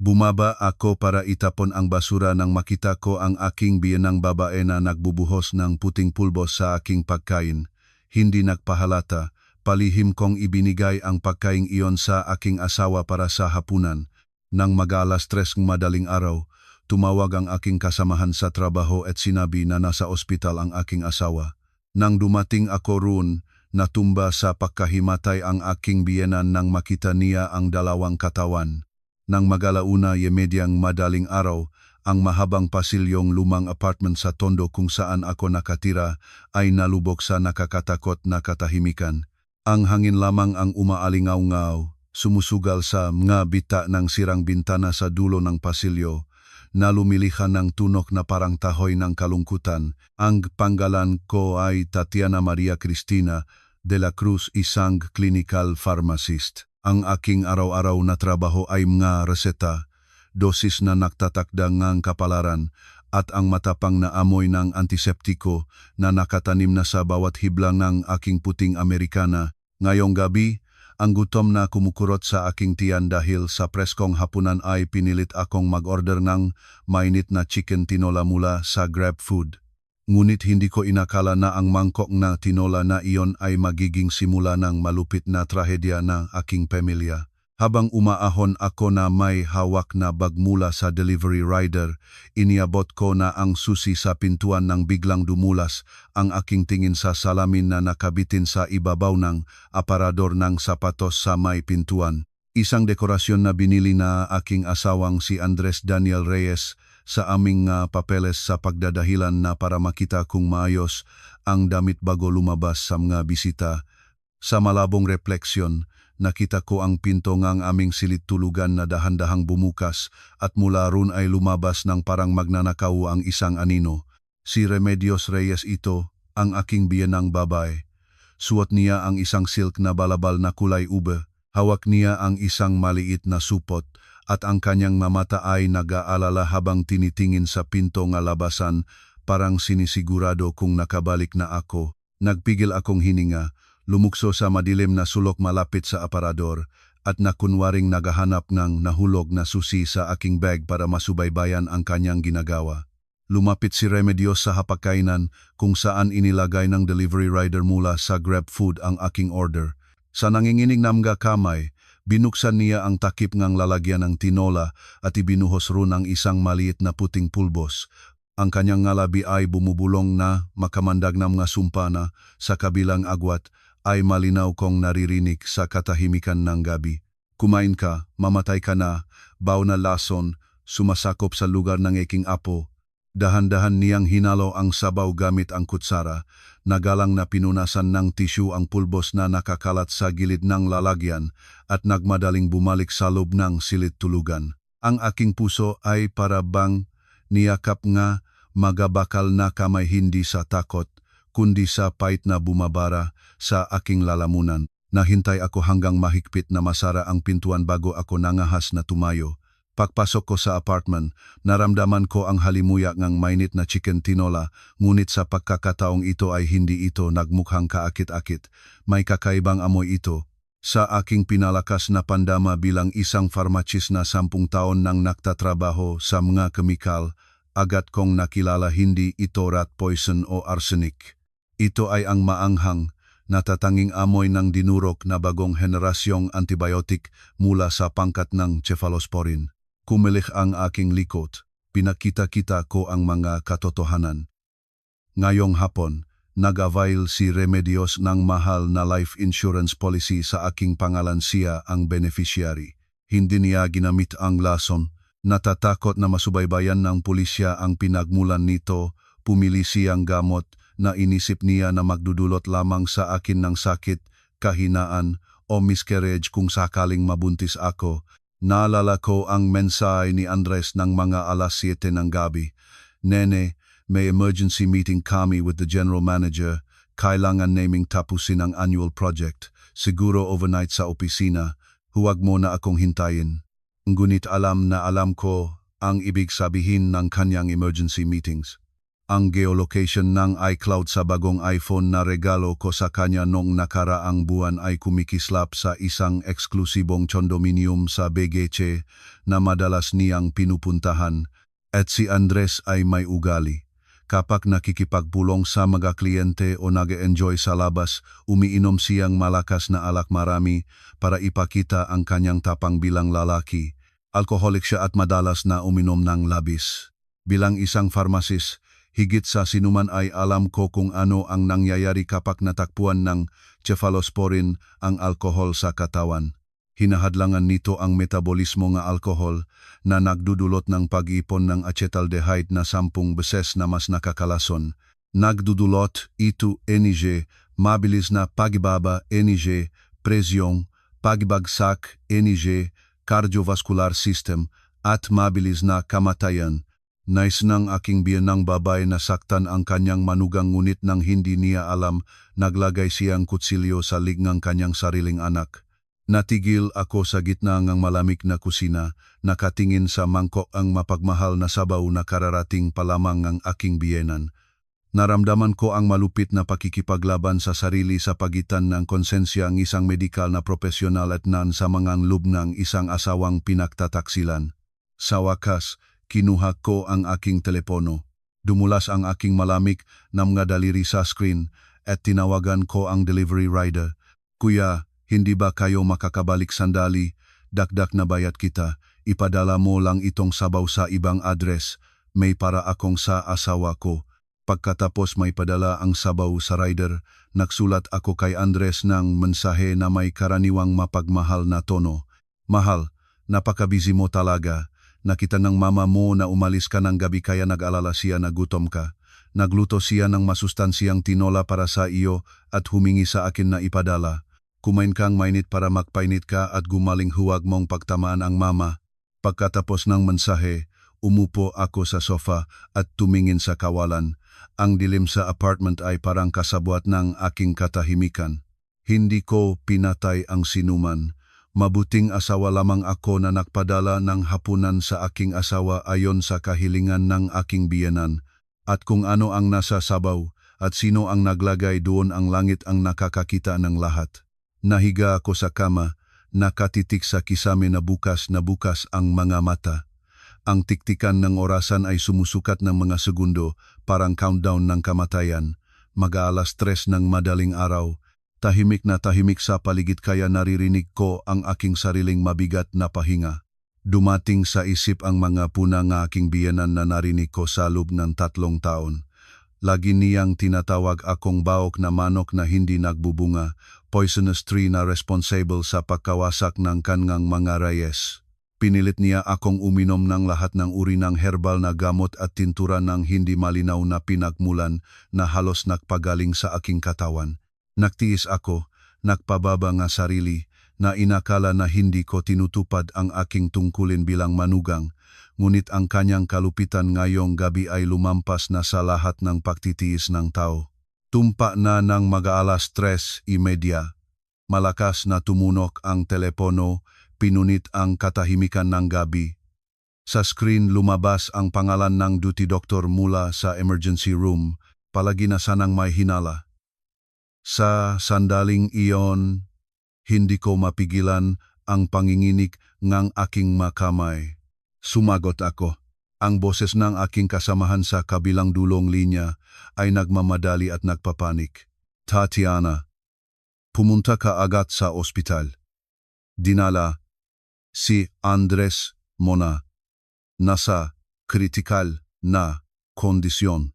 Bumaba ako para itapon ang basura nang makita ko ang aking biyenang babae na nagbubuhos ng puting pulbos sa aking pagkain. Hindi nagpahalata, palihim kong ibinigay ang pagkain iyon sa aking asawa para sa hapunan. Nang mag-alas 3 madaling araw, tumawag ang aking kasamahan sa trabaho at sinabi na nasa ospital ang aking asawa. Nang dumating ako roon, natumba sa pagkahimatay ang aking biyenan nang makita niya ang dalawang katawan. Nang mag-alauna medyang madaling araw, ang mahabang pasilyong lumang apartment sa Tondo kung saan ako nakatira ay nalubog sa nakakatakot na katahimikan. Ang hangin lamang ang umaalingaw-ngaw, sumusugal sa mga bita ng sirang bintana sa dulo ng pasilyo, na lumilihan ng tunok na parang tahoy ng kalungkutan. Ang panggalan ko ay Tatiana Maria Cristina de la Cruz, isang clinical pharmacist. Ang aking araw-araw na trabaho ay mga reseta, dosis na nagtatakda ng kapalaran, at ang matapang na amoy ng antiseptiko na nakatanim na sa bawat hiblang ng aking puting Amerikana. Ngayong gabi, ang gutom na kumukurot sa aking tiyan dahil sa preskong hapunan ay pinilit akong mag-order ng mainit na chicken tinola mula sa GrabFood. Ngunit hindi ko inakala na ang mangkok na tinola na iyon ay magiging simula ng malupit na trahedya ng aking pamilya. Habang umaahon ako na may hawak na bag mula sa delivery rider, iniabot ko na ang susi sa pintuan nang biglang dumulas ang aking tingin sa salamin na nakabitin sa ibabaw ng aparador ng sapatos sa may pintuan. Isang dekorasyon na binili na aking asawang si Andres Daniel Reyes sa aming papeles sa pagdadahilan na para makita kung maayos ang damit bago lumabas sa mga bisita. Sa malabong refleksyon, nakita ko ang pinto ng aming silid tulugan na dahan-dahang bumukas at mula roon ay lumabas ng parang magnanakaw ang isang anino. Si Remedios Reyes ito, ang aking biyenang babae. Suot niya ang isang silk na balabal na kulay ube. Hawak niya ang isang maliit na supot at ang kanyang mamata ay nag-aalala habang tinitingin sa pinto ng labasan, parang sinisigurado kung nakabalik na ako. Nagpigil akong hininga, lumukso sa madilim na sulok malapit sa aparador at nakunwaring naghahanap ng nahulog na susi sa aking bag para masubaybayan ang kanyang ginagawa. Lumapit si Remedios sa hapagkainan kung saan inilagay ng delivery rider mula sa GrabFood ang aking order. Sa nanginginig na mga kamay, binuksan niya ang takip ng lalagyan ng tinola at ibinuhos roon ang isang maliit na puting pulbos. Ang kanyang ngalabi ay bumubulong na makamandag ng mga sumpana sa kabilang agwat ay malinaw kong naririnig sa katahimikan ng gabi. Kumain ka, mamatay ka na, baw na lason, sumasakop sa lugar ng aking apo. Dahan-dahan niyang hinalo ang sabaw gamit ang kutsara, nagalang na pinunasan ng tisyu ang pulbos na nakakalat sa gilid ng lalagyan at nagmadaling bumalik sa loob ng silid tulugan. Ang aking puso ay para bang niyakap nga magabakal na kamay hindi sa takot, kundi sa pait na bumabara sa aking lalamunan. Nahintay ako hanggang mahigpit na masara ang pintuan bago ako nangahas na tumayo. Pagpasok ko sa apartment, naramdaman ko ang halimuyak ng mainit na chicken tinola, ngunit sa pagkakataong ito ay hindi ito nagmukhang kaakit-akit. May kakaibang amoy ito. Sa aking pinalakas na pandama bilang isang pharmacist na 10 taon nang nagtatrabaho sa mga kemikal, agad kong nakilala hindi ito rat poison o arsenic. Ito ay ang maanghang, natatanging amoy ng dinurok na bagong henerasyong antibiotic mula sa pangkat ng cephalosporin. Kumilik ang aking likod, pinakita-kita ko ang mga katotohanan. Ngayong hapon, nag-avail si Remedios ng mahal na life insurance policy sa aking pangalan, siya ang beneficiary. Hindi niya ginamit ang lason, natatakot na masubaybayan ng pulisya ang pinagmulan nito, pumili siyang gamot na inisip niya na magdudulot lamang sa akin ng sakit, kahinaan o miscarriage kung sakaling mabuntis ako. Naalala ko ang mensahe ni Andres ng mga alas 7 ng gabi. Nene, may emergency meeting kami with the general manager. Kailangan naming tapusin ang annual project. Siguro overnight sa opisina. Huwag mo na akong hintayin. Ngunit alam na alam ko ang ibig sabihin ng kanyang emergency meetings. ang geolocation ng iCloud sa bagong iPhone na regalo ko sa kanya noong nakaraang buwan ay kumikislap sa isang eksklusibong condominium sa BGC na madalas niyang pinupuntahan. At si Andres ay may ugali. Kapag nakikipagpulong sa mga kliyente o nag-enjoy sa labas, umiinom siyang malakas na alak marami para ipakita ang kanyang tapang bilang lalaki. Alkoholik siya at madalas na uminom ng labis. Bilang isang pharmacist, higit sa sinuman ay alam ko kung ano ang nangyayari kapag natakpuan ng cephalosporin ang alkohol sa katawan. Hinahadlangan nito ang metabolismo ng alkohol na nagdudulot ng pag-ipon ng acetaldehyde na 10 beses na mas nakakalason. Nagdudulot ito NG, mabilis na pagbaba NG, presyong, pagbagsak NG, cardiovascular system, at mabilis na kamatayan. Nais ng aking biyenang babae na saktan ang kanyang manugang ngunit nang hindi niya alam, naglagay siyang kutsilyo sa lig ng kanyang sariling anak. Natigil ako sa gitna ng malamig na kusina, nakatingin sa mangkok ang mapagmahal na sabaw na kararating pa lamang ng aking biyenan. Naramdaman ko ang malupit na pakikipaglaban sa sarili sa pagitan ng konsensya ng isang medikal na profesional at nan sa mga loob ng isang asawang pinagtataksilan. Sa wakas, kinuha ko ang aking telepono. Dumulas ang aking malamig na mga daliri sa screen at tinawagan ko ang delivery rider. Kuya, hindi ba kayo makakabalik sandali? Dakdak na bayad kita. Ipadala mo lang itong sabaw sa ibang address. May para akong sa asawa ko. Pagkatapos may padala ang sabaw sa rider, nagsulat ako kay Andres ng mensahe na may karaniwang mapagmahal na tono. Mahal, napaka-busy mo talaga. Nakita ng mama mo na umalis ka ng gabi kaya nag-alala siya na gutom ka. Nagluto siya ng masustansyang tinola para sa iyo at humingi sa akin na ipadala. Kumain kang mainit para magpainit ka at gumaling huwag mong pagtamaan ang mama. Pagkatapos ng mensahe, umupo ako sa sofa at tumingin sa kawalan. Ang dilim sa apartment ay parang kasabwat ng aking katahimikan. Hindi ko pinatay ang sinuman. Mabuting asawa lamang ako na nagpadala ng hapunan sa aking asawa ayon sa kahilingan ng aking biyenan. At kung ano ang nasa sabaw at sino ang naglagay doon ang langit ang nakakakita ng lahat. Nahiga ako sa kama, nakatitik sa kisame na bukas ang mga mata. Ang tiktikan ng orasan ay sumusukat ng mga segundo, parang countdown ng kamatayan. Mag-aalas 3 ng madaling araw. Tahimik na tahimik sa paligid kaya naririnig ko ang aking sariling mabigat na pahinga. Dumating sa isip ang mga puna ng aking biyenan na narinig ko sa loob ng 3 taon. Lagi niyang tinatawag akong baok na manok na hindi nagbubunga, poisonous tree na responsible sa pagkawasak ng kanyang mga reyes. Pinilit niya akong uminom ng lahat ng uri ng herbal na gamot at tintura ng hindi malinaw na pinagmulan na halos nagpagaling sa aking katawan. Nagtiis ako, nagpababa nga sarili, na inakala na hindi ko tinutupad ang aking tungkulin bilang manugang, ngunit ang kanyang kalupitan ngayong gabi ay lumampas na sa lahat ng pagtitiis ng tao. Tumpa na ng mag-aalas 3:30. Malakas na tumunok ang telepono, pinunit ang katahimikan ng gabi. Sa screen lumabas ang pangalan ng duty doctor mula sa emergency room, palagi na sanang may hinala. Sa sandaling iyon, hindi ko mapigilan ang panginginig ng aking makamay. Sumagot ako. Ang boses ng aking kasamahan sa kabilang dulong linya ay nagmamadali at nagpapanik. Tatiana, pumunta ka agad sa ospital. Dinala si Andres Mona. Nasa kritikal na kondisyon.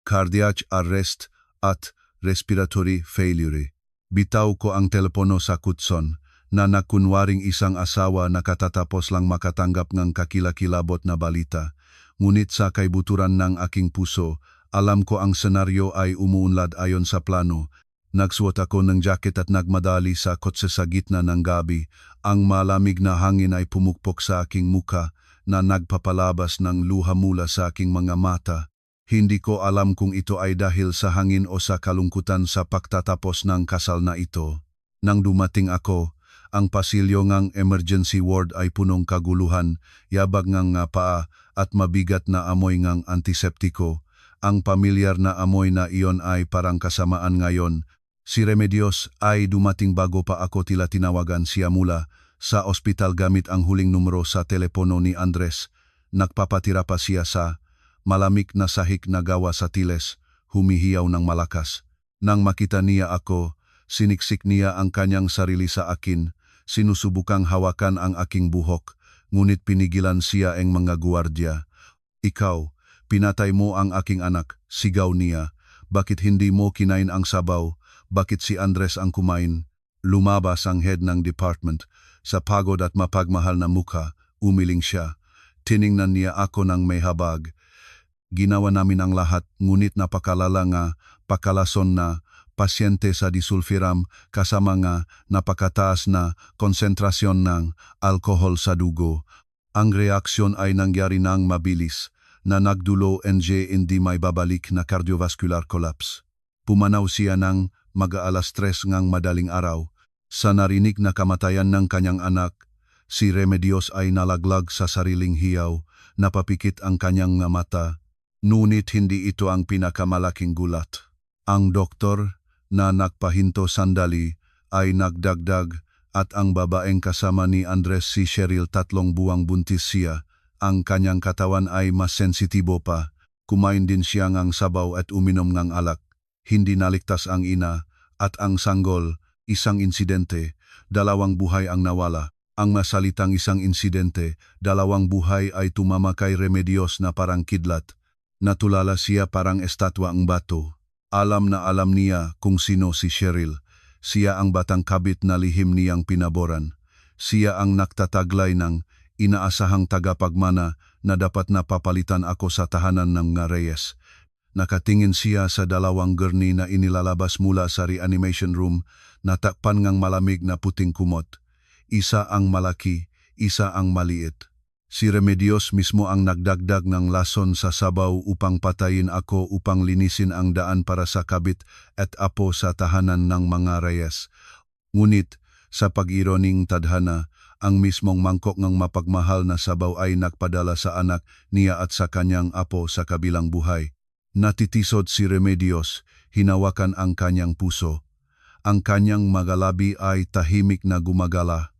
Cardiac arrest at respiratory failure. Bitaw ko ang telepono sa kutson na nakunwaring isang asawa na katatapos lang makatanggap ng kakilakilabot na balita. Ngunit sa kaibuturan ng aking puso, alam ko ang senaryo ay umuunlad ayon sa plano. Nagsuot ako ng jacket at nagmadali sa kotse sa gitna ng gabi. Ang malamig na hangin ay pumukpok sa aking muka na nagpapalabas ng luha mula sa aking mga mata. Hindi ko alam kung ito ay dahil sa hangin o sa kalungkutan sa pagtatapos ng kasal na ito. Nang dumating ako, ang pasilyo ng emergency ward ay punong kaguluhan, yabag ng paa at mabigat na amoy ng antiseptiko. Ang pamilyar na amoy na iyon ay parang kasamaan ngayon. Si Remedios ay dumating bago pa ako tila tinawagan siya mula sa ospital gamit ang huling numero sa telepono ni Andres. Nagpapatira pa siya sa malamig na sahig na gawa sa tiles, humihiyaw ng malakas. Nang makita niya ako, siniksik niya ang kanyang sarili sa akin, sinusubukang hawakan ang aking buhok, ngunit pinigilan siya ang mga guwardya. Ikaw, pinatay mo ang aking anak, sigaw niya. Bakit hindi mo kinain ang sabaw? Bakit si Andres ang kumain? Lumabas ang head ng department. Sa pagod at mapagmahal na mukha, umiling siya. Tiningnan niya ako ng may habag. Ginawa namin ang lahat, ngunit napakalala nga, pakalason na, pasyente sa disulfiram kasama nga napakataas na konsentrasyon ng alkohol sa dugo. Ang reaksyon ay nangyari ng mabilis, na nagdulo hindi may babalik na cardiovascular collapse. Pumanaw siya ng mag-aalas 3 ngang madaling araw. Sa narinig na kamatayan ng kanyang anak, si Remedios ay nalaglag sa sariling hiyaw, napapikit ang kanyang mata. Ngunit hindi ito ang pinakamalaking gulat. Ang doktor na nagpahinto sandali ay nagdagdag at ang babaeng kasama ni Andres si Cheryl 3 buwang buntis siya. Ang kanyang katawan ay mas sensitibo pa. Kumain din siya ng sabaw at uminom ng alak. Hindi naligtas ang ina at ang sanggol, isang insidente, 2 buhay ang nawala. Ang masalitang isang insidente, 2 buhay ay tumama kay Remedios na parang kidlat. Natulala siya parang estatwa ang bato. Alam na alam niya kung sino si Cheryl. Siya ang batang kabit na lihim niyang pinaboran. Siya ang nagtataglay ng inaasahang tagapagmana na dapat na papalitan ako sa tahanan ng Reyes. Nakatingin siya sa 2 gurney na inilalabas mula sa reanimation room, natakpan ngang malamig na puting kumot. Isa ang malaki, isa ang maliit. Si Remedios mismo ang nagdagdag ng lason sa sabaw upang patayin ako upang linisin ang daan para sa kabit at apo sa tahanan ng mga Reyes. Ngunit, sa pag-ironing tadhana, ang mismong mangkok ng mapagmahal na sabaw ay nagpadala sa anak niya at sa kanyang apo sa kabilang buhay. Natitisod si Remedios, hinawakan ang kanyang puso. Ang kanyang magalabi ay tahimik na gumagala.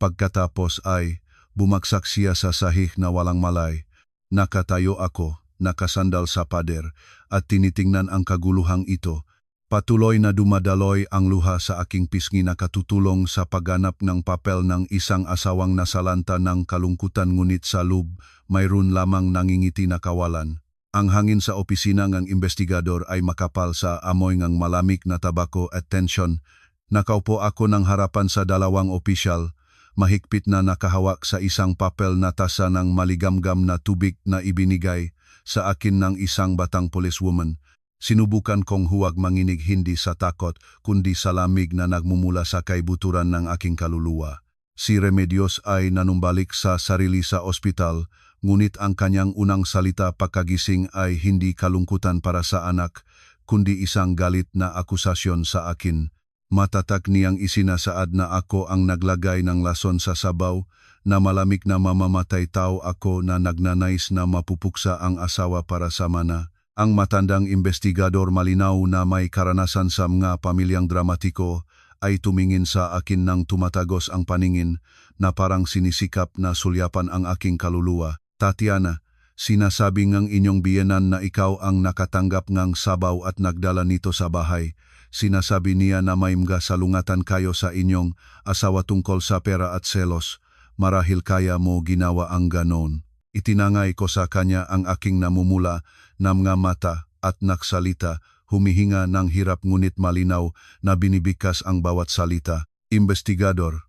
Pagkatapos ay bumagsak siya sa sahig na walang malay. Nakatayo ako, nakasandal sa pader, at tinitingnan ang kaguluhang ito. Patuloy na dumadaloy ang luha sa aking pisngi na katutulong sa pagganap ng papel ng isang asawang nasalanta ng kalungkutan ngunit sa loob mayroon lamang nangingiti na kawalan. Ang hangin sa opisina ng investigador ay makapal sa amoy ng malamig na tabako at tensyon. Nakaupo ako ng harapan sa 2 opisyal, mahigpit na nakahawak sa isang papel na tasa ng maligamgam na tubig na ibinigay sa akin ng isang batang policewoman. Sinubukan kong huwag manginig hindi sa takot kundi sa lamig na nagmumula sa kaibuturan ng aking kaluluwa. Si Remedios ay nanumbalik sa sarili sa ospital, ngunit ang kanyang unang salita pagkagising ay hindi kalungkutan para sa anak, kundi isang galit na akusasyon sa akin. Matatak niyang isinasaad na ako ang naglagay ng lason sa sabaw, na malamig na mamamatay tao ako na nagnanais na mapupuksa ang asawa para sa mana. Ang matandang investigador malinaw na may karanasan sa mga pamilyang dramatiko ay tumingin sa akin nang tumatagos ang paningin na parang sinisikap na sulyapan ang aking kaluluwa. Tatiana, sinasabi ngang inyong biyenan na ikaw ang nakatanggap ngang sabaw at nagdala nito sa bahay. Sinasabi niya na may mga salungatan kayo sa inyong asawa tungkol sa pera at selos. Marahil kaya mo ginawa ang ganon. Itinangay ko sa kanya ang aking namumula na mga mata at naksalita, humihinga ng hirap ngunit malinaw na binibikas ang bawat salita. Investigador,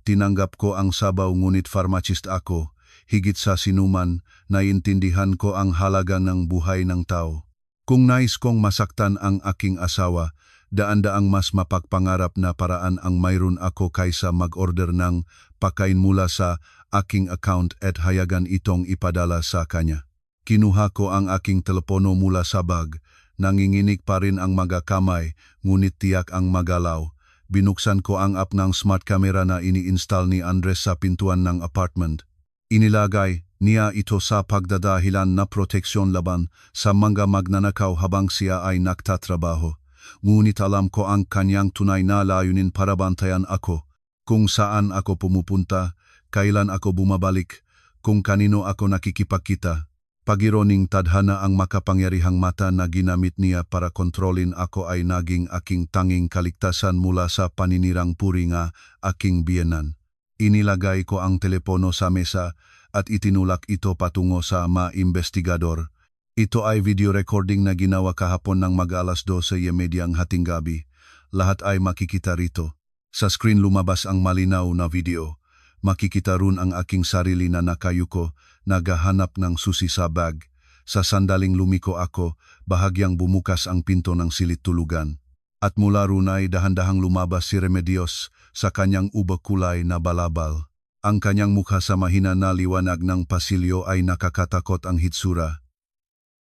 tinanggap ko ang sabaw ngunit pharmacist ako. Higit sa sinuman, naiintindihan ko ang halaga ng buhay ng tao. Kung nais kong masaktan ang aking asawa, daan-daang mas mapagpangarap na paraan ang mayroon ako kaysa mag-order ng pagkain mula sa aking account at hayagan itong ipadala sa kanya. Kinuha ko ang aking telepono mula sa bag, nanginginig pa rin ang mga kamay, ngunit tiyak ang magalaw. Binuksan ko ang app ng smart camera na ini-install ni Andres sa pintuan ng apartment. Inilagay niya ito sa pagdadahilan na proteksyon laban sa mga magnanakaw habang siya ay nagtatrabaho. Ngunit alam ko ang kanyang tunay na layunin para bantayan ako, kung saan ako pumupunta, kailan ako bumabalik, kung kanino ako nakikipagkita. Pagironing tadhana ang makapangyarihang mata na ginamit niya para kontrolin ako ay naging aking tanging kaligtasan mula sa paninirang puri nga aking biyenan. Inilagay ko ang telepono sa mesa at itinulak ito patungo sa ma-investigador. Ito ay video recording na ginawa kahapon ng mag-alas 12:30 ang hating gabi. Lahat ay makikita rito. Sa screen lumabas ang malinaw na video. Makikita rin ang aking sarili na nakayuko, naghahanap ng susi sa bag. Sa sandaling lumiko ako, bahagyang bumukas ang pinto ng silid tulugan. At mula ron ay dahan-dahang lumabas si Remedios sa kanyang ubak kulay na balabal. Ang kanyang mukha sa mahina na liwanag ng pasilyo ay nakakatakot ang hitsura.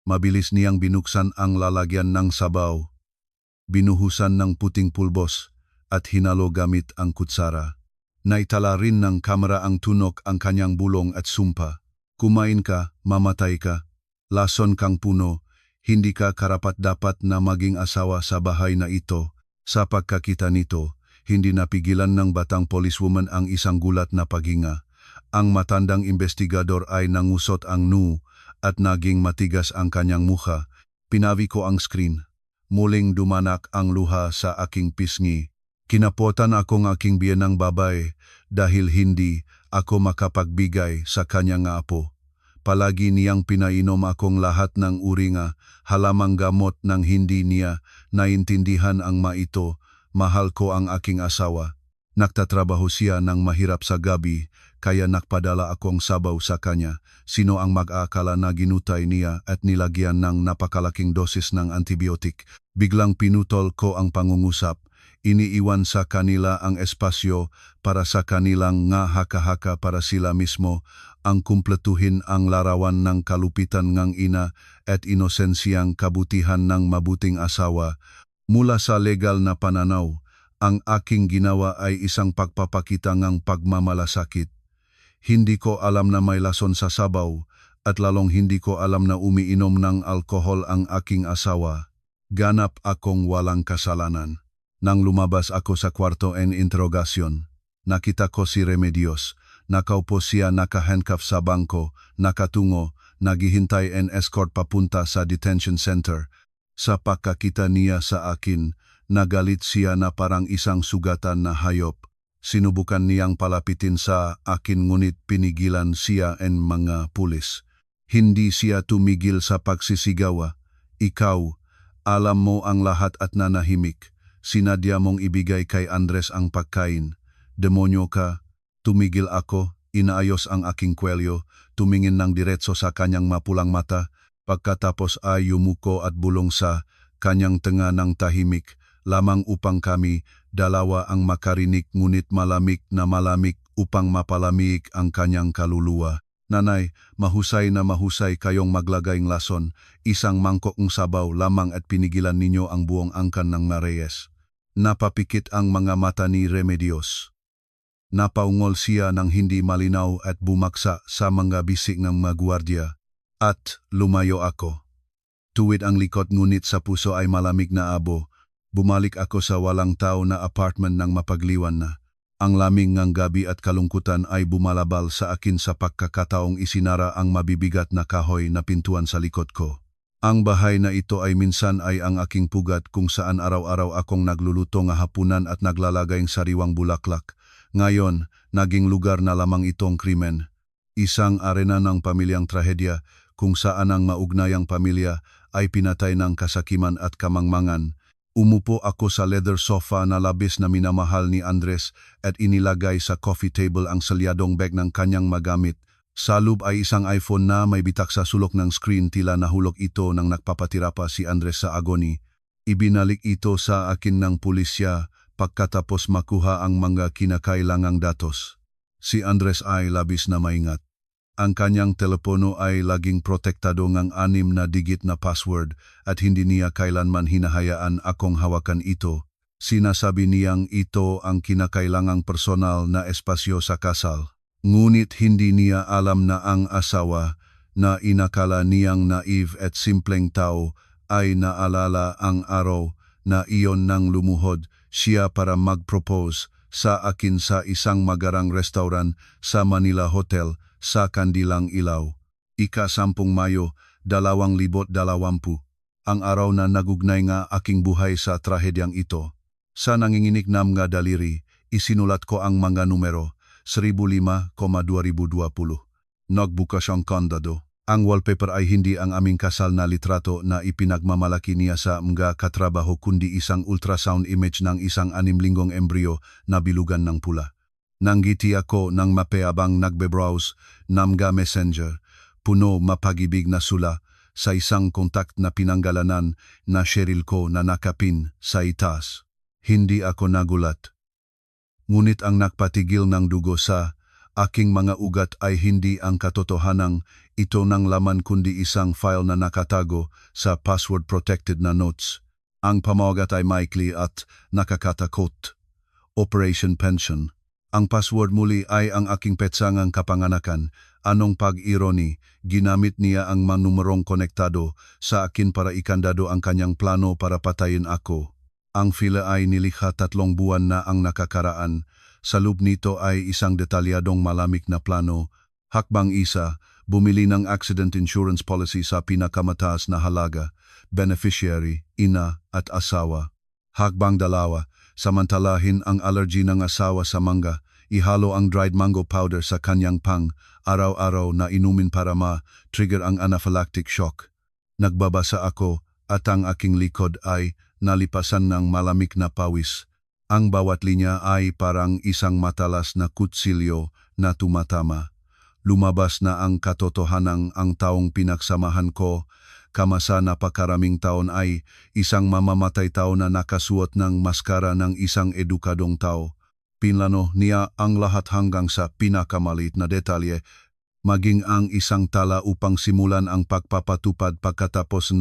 Mabilis niyang binuksan ang lalagyan ng sabaw. Binuhusan ng puting pulbos at hinalo gamit ang kutsara. Naitala rin ng kamera ang tunok ang kanyang bulong at sumpa. Kumain ka, mamatay ka. Lason kang puno, hindi ka karapat-dapat na maging asawa sa bahay na ito. Sa pagkakita nito, hindi napigilan ng batang policewoman ang isang gulat na paghinga. Ang matandang investigador ay nangusot ang noo at naging matigas ang kanyang mukha. Pinawi ko ang screen. Muling dumanak ang luha sa aking pisngi. Kinapotan akong aking biyenang babae dahil hindi ako makapagbigay sa kanyang apo. Palagi niyang pinainom akong lahat ng uri nga halamang gamot nang hindi niya naintindihan ang maito. Mahal ko ang aking asawa. Nagtatrabaho siya ng mahirap sa gabi kaya nakpadala akong sabaw sa kanya. Sino ang mag-aakala na ginutay niya at nilagyan ng napakalaking dosis ng antibiotic? Biglang pinutol ko ang pangungusap. Iniiwan sa kanila ang espasyo para sa kanilang nga haka-haka para sila mismo ang kumpletuhin ang larawan ng kalupitan ngang ina at inosensiyang kabutihan ng mabuting asawa. Mula sa legal na pananaw, ang aking ginawa ay isang pagpapakita ngang pagmamalasakit. Hindi ko alam na may lason sa sabaw at lalong hindi ko alam na umiinom ng alkohol ang aking asawa. Ganap akong walang kasalanan. Nang lumabas ako sa kwarto en interogasyon, nakita ko si Remedios. Nakaupo siya nakahandcuff sa bangko, nakatungo, naghihintay en escort papunta sa detention center. Sa pagkakita niya sa akin, nagalit siya na parang isang sugatan na hayop. Sinubukan niyang palapitin sa akin ngunit pinigilan siya en mga pulis. Hindi siya tumigil sa pagsisigawa. Ikaw, alam mo ang lahat at nanahimik. Sinadya mong ibigay kay Andres ang pagkain. Demonyo ka. Tumigil ako, inaayos ang aking kwelyo, tumingin ng diretso sa kanyang mapulang mata, pagkatapos ay yumuko at bulong sa kanyang tenga ng tahimik, lamang upang kami, dalawa ang makarinig ngunit malamig na malamig upang mapalamig ang kanyang kaluluwa. Nanay, mahusay na mahusay kayong maglagay ng lason, isang mangkok ng sabaw lamang at pinigilan ninyo ang buong angkan ng Mareyes. Napapikit ang mga mata ni Remedios. Napaungol siya ng hindi malinaw at bumaksa sa mga bisig ng mga gwardiya. At lumayo ako. Tuwid ang likod ngunit sa puso ay malamig na abo. Bumalik ako sa walang tao na apartment ng mapagliwan na. Ang laming ngang gabi at kalungkutan ay bumalabal sa akin sa pagkakataong isinara ang mabibigat na kahoy na pintuan sa likod ko. Ang bahay na ito ay minsan ay ang aking pugat kung saan araw-araw akong nagluluto nga hapunan at naglalagay ng sariwang bulaklak. Ngayon, naging lugar na lamang itong krimen. Isang arena ng pamilyang trahedya kung saan ang maugnayang pamilya ay pinatay ng kasakiman at kamangmangan. Umupo ako sa leather sofa na labis na minamahal ni Andres at inilagay sa coffee table ang salyadong bag ng kanyang magamit. Sa loob ay isang iPhone na may bitak sa sulok ng screen, tila nahulog ito nang nagpapatira pa si Andres sa agony. Ibinalik ito sa akin ng pulisya pagkatapos makuha ang mga kinakailangang datos. Si Andres ay labis na maingat. Ang kanyang telepono ay laging protektado ng 6 na digit na password at hindi niya kailanman hinahayaan akong hawakan ito. Sinasabi niyang ito ang kinakailangang personal na espasyo sa kasal. Ngunit hindi niya alam na ang asawa na inakala niyang naive at simpleng tao ay naalala ang araw na iyon nang lumuhod siya para mag-propose sa akin sa isang magarang restaurant sa Manila Hotel sa Kandilang Ilaw. Ika-10 Mayo, 2020. Ang araw na nagugnay nga aking buhay sa trahedyang ito. Sa nanginginig na mga daliri, isinulat ko ang mga numero, 1005,2020. Nagbukas ang kandado. Ang wallpaper ay hindi ang aming kasal na litrato na ipinagmamalaki niya sa mga katrabaho kundi isang ultrasound image ng isang 6 linggong embryo na bilugan ng pula. Nanggiti ako ng mapeabang nagbe-browse ng mga messenger, puno mapag-ibig na sula sa isang kontak na pinanggalanan na Cheryl ko na nakapin sa itaas. Hindi ako nagulat. Ngunit ang nagpatigil ng dugo sa aking mga ugat ay hindi ang katotohanang ito ng laman kundi isang file na nakatago sa password-protected na notes. Ang pamagat ay maikli at nakakatakot. Operation Pension. Ang password muli ay ang aking petsangang kapanganakan. Anong pag-irony, ginamit niya ang manumerong konektado sa akin para ikandado ang kanyang plano para patayin ako. Ang fila ay nilikha 3 buwan na ang nakakaraan. Sa loob nito ay isang detalyadong malamig na plano. Hakbang 1, bumili ng accident insurance policy sa pinakamataas na halaga, beneficiary, ina at asawa. Hakbang 2, samantalahin ang allergy ng asawa sa mangga, ihalo ang dried mango powder sa kanyang araw-araw na inumin para ma-trigger ang anaphylactic shock. Nagbabasa ako at ang aking likod ay nalipasan ng malamig na pawis. Ang bawat linya ay parang isang matalas na kutsilyo na tumatama. Lumabas na ang katotohanang ang taong pinagsamahan ko, kamasa napakaraming taon ay isang mamamatay tao na nakasuot ng maskara ng isang edukadong tao. Pinlano niya ang lahat hanggang sa pinakamaliit na detalye, maging ang isang tala upang simulan ang pagpapatupad pagkatapos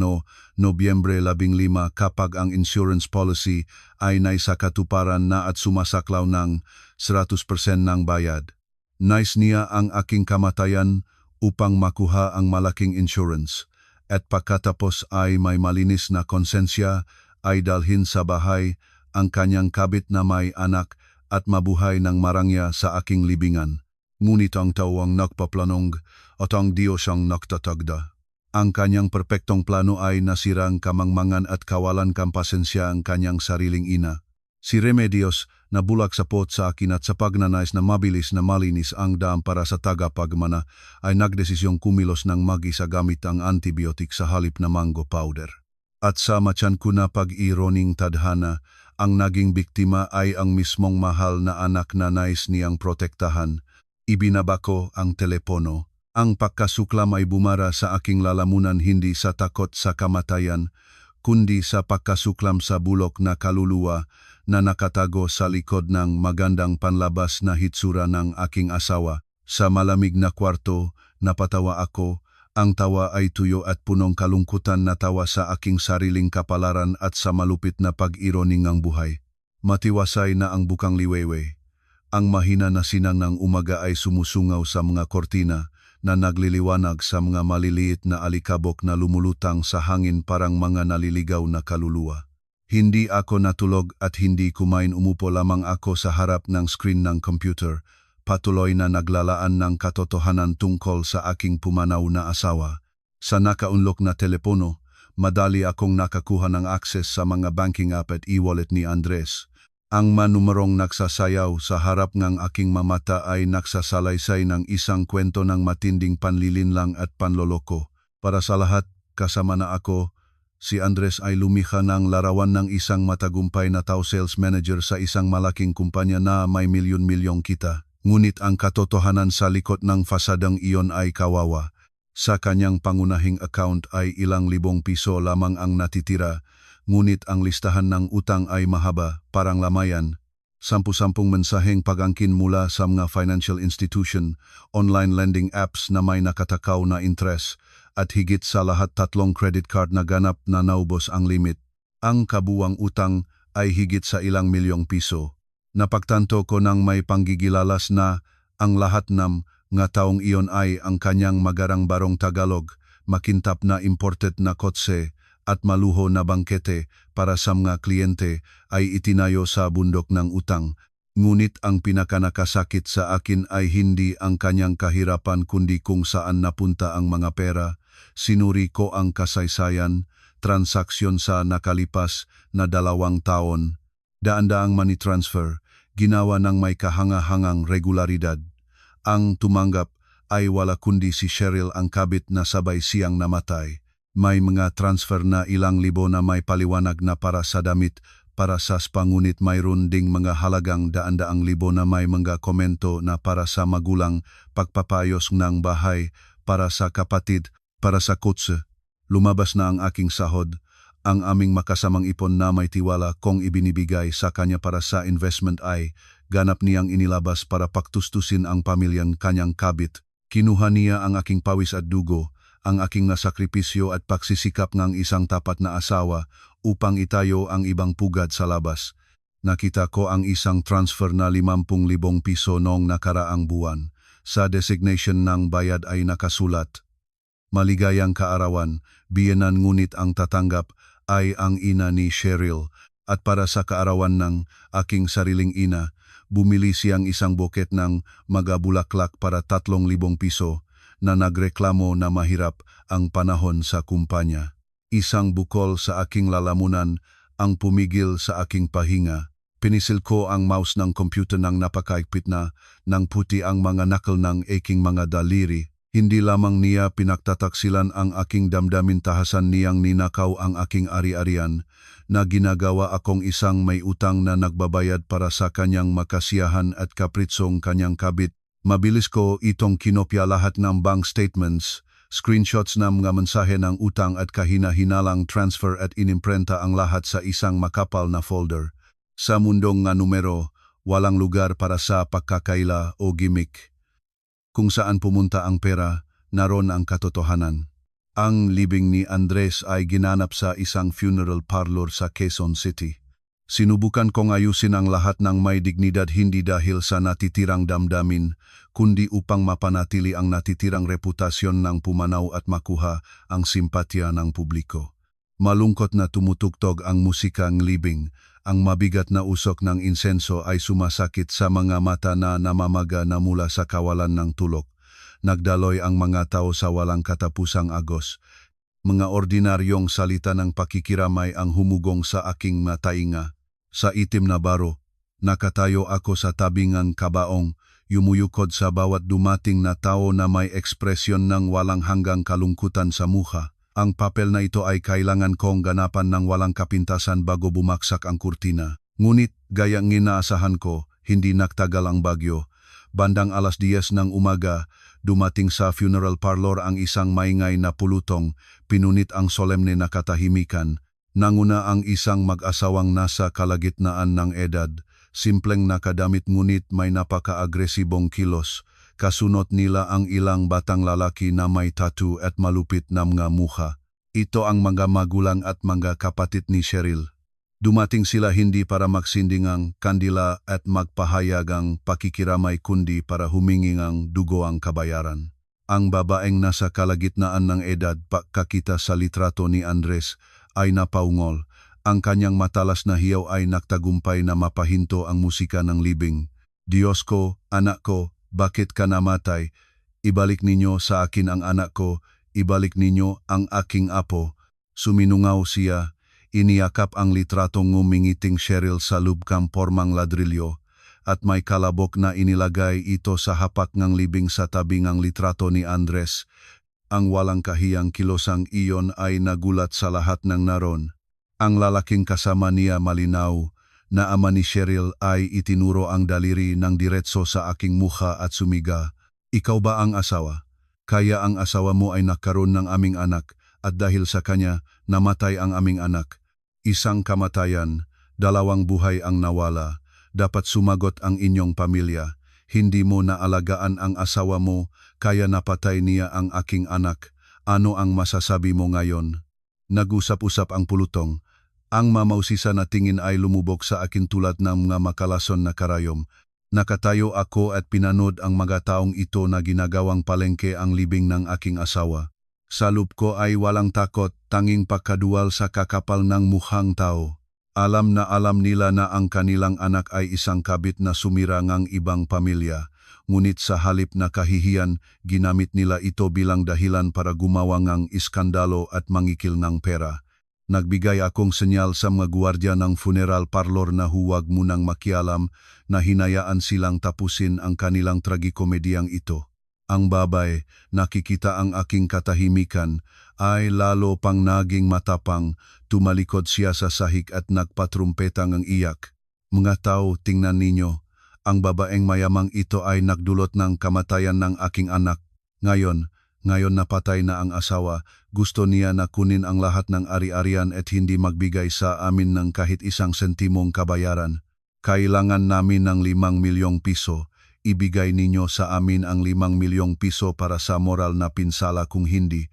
Nobyembre 15 kapag ang insurance policy ay naisakatuparan na at sumasaklaw ng 100% ng bayad. Nais niya ang aking kamatayan upang makuha ang malaking insurance at pagkatapos ay may malinis na konsensya ay dalhin sa bahay ang kanyang kabit na may anak at mabuhay ng marangya sa aking libingan. Ngunit ang tawang nagpaplanong at ang Diyos ang nagtatagda. Ang kanyang perpektong plano ay nasirang kamangmangan at kawalan kampasensya ang kanyang sariling ina. Si Remedios na bulak sa pot sa akin at sa pagnanais na mabilis na malinis ang dam para sa tagapagmana ay nagdesisyong kumilos ng mag-isa gamit ang antibiotic sa halip na mango powder. At sa matyan ko na pag-ironing tadhana, ang naging biktima ay ang mismong mahal na anak na nais niyang protektahan. Ibinaba ko ang telepono. Ang pagkasuklam ay bumara sa aking lalamunan hindi sa takot sa kamatayan, kundi sa pagkasuklam sa bulok na kaluluwa na nakatago sa likod ng magandang panlabas na hitsura ng aking asawa. Sa malamig na kwarto, napatawa ako. Ang tawa ay tuyo at punong kalungkutan na tawa sa aking sariling kapalaran at sa malupit na pag-ironing ng buhay. Matiwasay na ang bukang liwewe. Ang mahina na sinang ng umaga ay sumusungaw sa mga kortina na nagliliwanag sa mga maliliit na alikabok na lumulutang sa hangin parang mga naliligaw na kaluluwa. Hindi ako natulog at hindi kumain, umupo lamang ako sa harap ng screen ng computer, patuloy na naglalaan ng katotohanan tungkol sa aking pumanaw na asawa. Sa nakaunlok na telepono, madali akong nakakuha ng access sa mga banking app at e-wallet ni Andres. Ang manumerong nagsasayaw sa harap ng aking mamata ay nagsasalaysay ng isang kwento ng matinding panlilinlang at panloloko. Para sa lahat, kasama na ako, si Andres ay lumikha ng larawan ng isang matagumpay na tao sales manager sa isang malaking kumpanya na may milyon-milyong kita. Ngunit ang katotohanan sa likod ng fasadang iyon ay kawawa. Sa kanyang pangunahing account ay ilang libong piso lamang ang natitira, ngunit ang listahan ng utang ay mahaba, parang lamayan. 10 mensaheng pagangkin mula sa mga financial institution, online lending apps na may nakatakaw na interest, at higit sa lahat 3 credit card na ganap na naubos ang limit. Ang kabuwang utang ay higit sa ilang milyong piso. Napagtanto ko ng may panggigilalas na Ang lahat ng nga taong iyon ay ang kanyang magarang barong Tagalog, makintap na imported na kotse at maluho na bangkete para sa mga kliyente ay itinayo sa bundok ng utang. Ngunit ang pinakanakasakit sa akin ay hindi ang kanyang kahirapan kundi kung saan napunta ang mga pera. Sinuri ko ang kasaysayan, transaksyon sa nakalipas na 2 taon. Daan-daang money transfer, ginawa ng may kahanga-hangang regularidad. Ang tumanggap ay wala kundi si Cheryl ang kabit na sabay siyang namatay. May mga transfer na ilang libo na may paliwanag na para sa damit, para sa spa, ngunit mayroon ding mga halagang daan-daang libo na may mga komento na para sa magulang, pagpapayos ng bahay, para sa kapatid, para sa kotse. Lumabas na ang aking sahod. Ang aming makasamang ipon na may tiwala kong ibinibigay sa kanya para sa investment ay ganap niyang inilabas para paktustusin ang pamilyang kanyang kabit. Kinuha niya ang aking pawis at dugo, ang aking nasakripisyo at pagsisikap ng isang tapat na asawa upang itayo ang ibang pugad sa labas. Nakita ko ang isang transfer na 50,000 piso noong nakaraang buwan. Sa designation ng bayad ay nakasulat, "Maligayang kaarawan, biyenan," ngunit ang tatanggap ay ang ina ni Cheryl, at para sa kaarawan ng aking sariling ina, bumili siyang isang buket ng magabulaklak para 3,000 piso na nagreklamo na mahirap ang panahon sa kumpanya. Isang bukol sa aking lalamunan ang pumigil sa aking pahinga. Pinisil ko ang mouse ng computer ng napakaigpit na, nang puti ang mga knuckle ng aking mga daliri. Hindi lamang niya pinagtataksilan ang aking damdamin, tahasan niyang ninakaw ang aking ari-arian, na ginagawa akong isang may utang na nagbabayad para sa kanyang makasiyahan at kapritsong kanyang kabit. Mabilis ko itong kinopya lahat ng bank statements, screenshots ng mga mensahe ng utang at kahina-hinalang transfer at inimprenta ang lahat sa isang makapal na folder. Sa mundong nga numero, walang lugar para sa pagkakaila o gimmick. Kung saan pumunta ang pera, naroon ang katotohanan. Ang libing ni Andres ay ginanap sa isang funeral parlor sa Quezon City. Sinubukan kong ayusin ang lahat ng may dignidad, hindi dahil sa natitirang damdamin, kundi upang mapanatili ang natitirang reputasyon ng pumanaw at makuha ang simpatya ng publiko. Malungkot na tumutugtog ang musikang libing. Ang mabigat na usok ng insenso ay sumasakit sa mga mata na namamaga na mula sa kawalan ng tulog. Nagdaloy ang mga tao sa walang katapusang agos. Mga ordinaryong salita ng pakikiramay ang humugong sa aking matainga. Sa itim na baro, nakatayo ako sa tabingang kabaong, yumuyukod sa bawat dumating na tao na may ekspresyon ng walang hanggang kalungkutan sa mukha. Ang papel na ito ay kailangan kong ganapan ng walang kapintasan bago bumaksak ang kurtina. Ngunit gayang inaasahan ko, hindi nagtagal ang bagyo. Bandang 10:00 ng umaga, dumating sa funeral parlor ang isang maingay na pulutong, pinunit ang solemne na katahimikan. Nanguna ang isang mag-asawang nasa kalagitnaan ng edad, simpleng nakadamit ngunit may napaka-agresibong kilos. Kasunod nila ang ilang batang lalaki na may tattoo at malupit na mga mukha. Ito ang mga magulang at mga kapatid ni Cheryl. Dumating sila hindi para magsinding ang kandila at magpahayag ang pakikiramay kundi para humingi ng dugo ang kabayaran. Ang babaeng nasa kalagitnaan ng edad, pagkakita sa litrato ni Andres, ay napaungol. Ang kanyang matalas na hiyaw ay nagtagumpay na mapahinto ang musika ng libing. "Diyos ko, anak ko, bakit ka namatay? Ibalik ninyo sa akin ang anak ko, ibalik ninyo ang aking apo." Suminungaw siya, iniyakap ang litratong ngumingiting Cheryl sa lubkang pormang ladrilyo, at may kalabok na inilagay ito sa hapak ng libing sa tabing ang litrato ni Andres. Ang walang kahiyang kilosang iyon ay nagulat sa lahat ng naron. Ang lalaking kasama niya, malinaw na ama ni Cheryl, ay itinuro ang daliri ng diretso sa aking mukha at sumiga, "Ikaw ba ang asawa? Kaya ang asawa mo ay nagkaroon ng aming anak, at dahil sa kanya, namatay ang aming anak. Isang kamatayan, 2 buhay ang nawala. Dapat sumagot ang inyong pamilya. Hindi mo naalagaan ang asawa mo, kaya napatay niya ang aking anak. Ano ang masasabi mo ngayon?" Nag-usap-usap ang pulutong. Ang mamausisa na tingin ay lumubog sa akin tulad ng mga makalason na karayom. Nakatayo ako at pinanood ang mga taong ito na ginagawang palengke ang libing ng aking asawa. Sa loob ko ay walang takot, tanging pagkaduwal sa kakapal ng mukhang tao. Alam nila na ang kanilang anak ay isang kabit na sumira ng ibang pamilya. Ngunit sa halip na kahihiyan, ginamit nila ito bilang dahilan para gumawa ng iskandalo at mangikil ng pera. Nagbigay akong senyal sa mga gwardiya ng funeral parlor na huwag munang makialam na hinayaan silang tapusin ang kanilang tragikomediyang ito. Ang babay, nakikita ang aking katahimikan, ay lalo pang naging matapang, tumalikod siya sa sahig at nagpatrumpetang ang iyak. Mga tao, tingnan ninyo, ang babaeng mayamang ito ay nagdulot ng kamatayan ng aking anak. Ngayon napatay na ang asawa, gusto niya na kunin ang lahat ng ari-arian at hindi magbigay sa amin ng kahit isang sentimong kabayaran. Kailangan namin ng 5 milyong piso. Ibigay ninyo sa amin ang 5 milyong piso para sa moral na pinsala kung hindi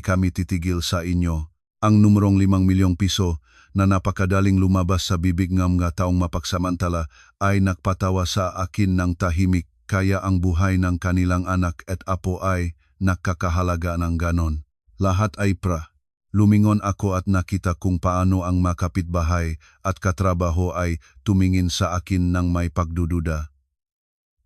kami titigil sa inyo. Ang numerong 5 milyong piso na napakadaling lumabas sa bibig ng mga taong mapagsamantala ay nagpatawa sa akin ng tahimik, kaya ang buhay ng kanilang anak at apo ay nakakahalaga ng ganon. Lahat ay Lumingon ako at nakita kung paano ang mga kapitbahay at katrabaho ay tumingin sa akin ng may pagdududa.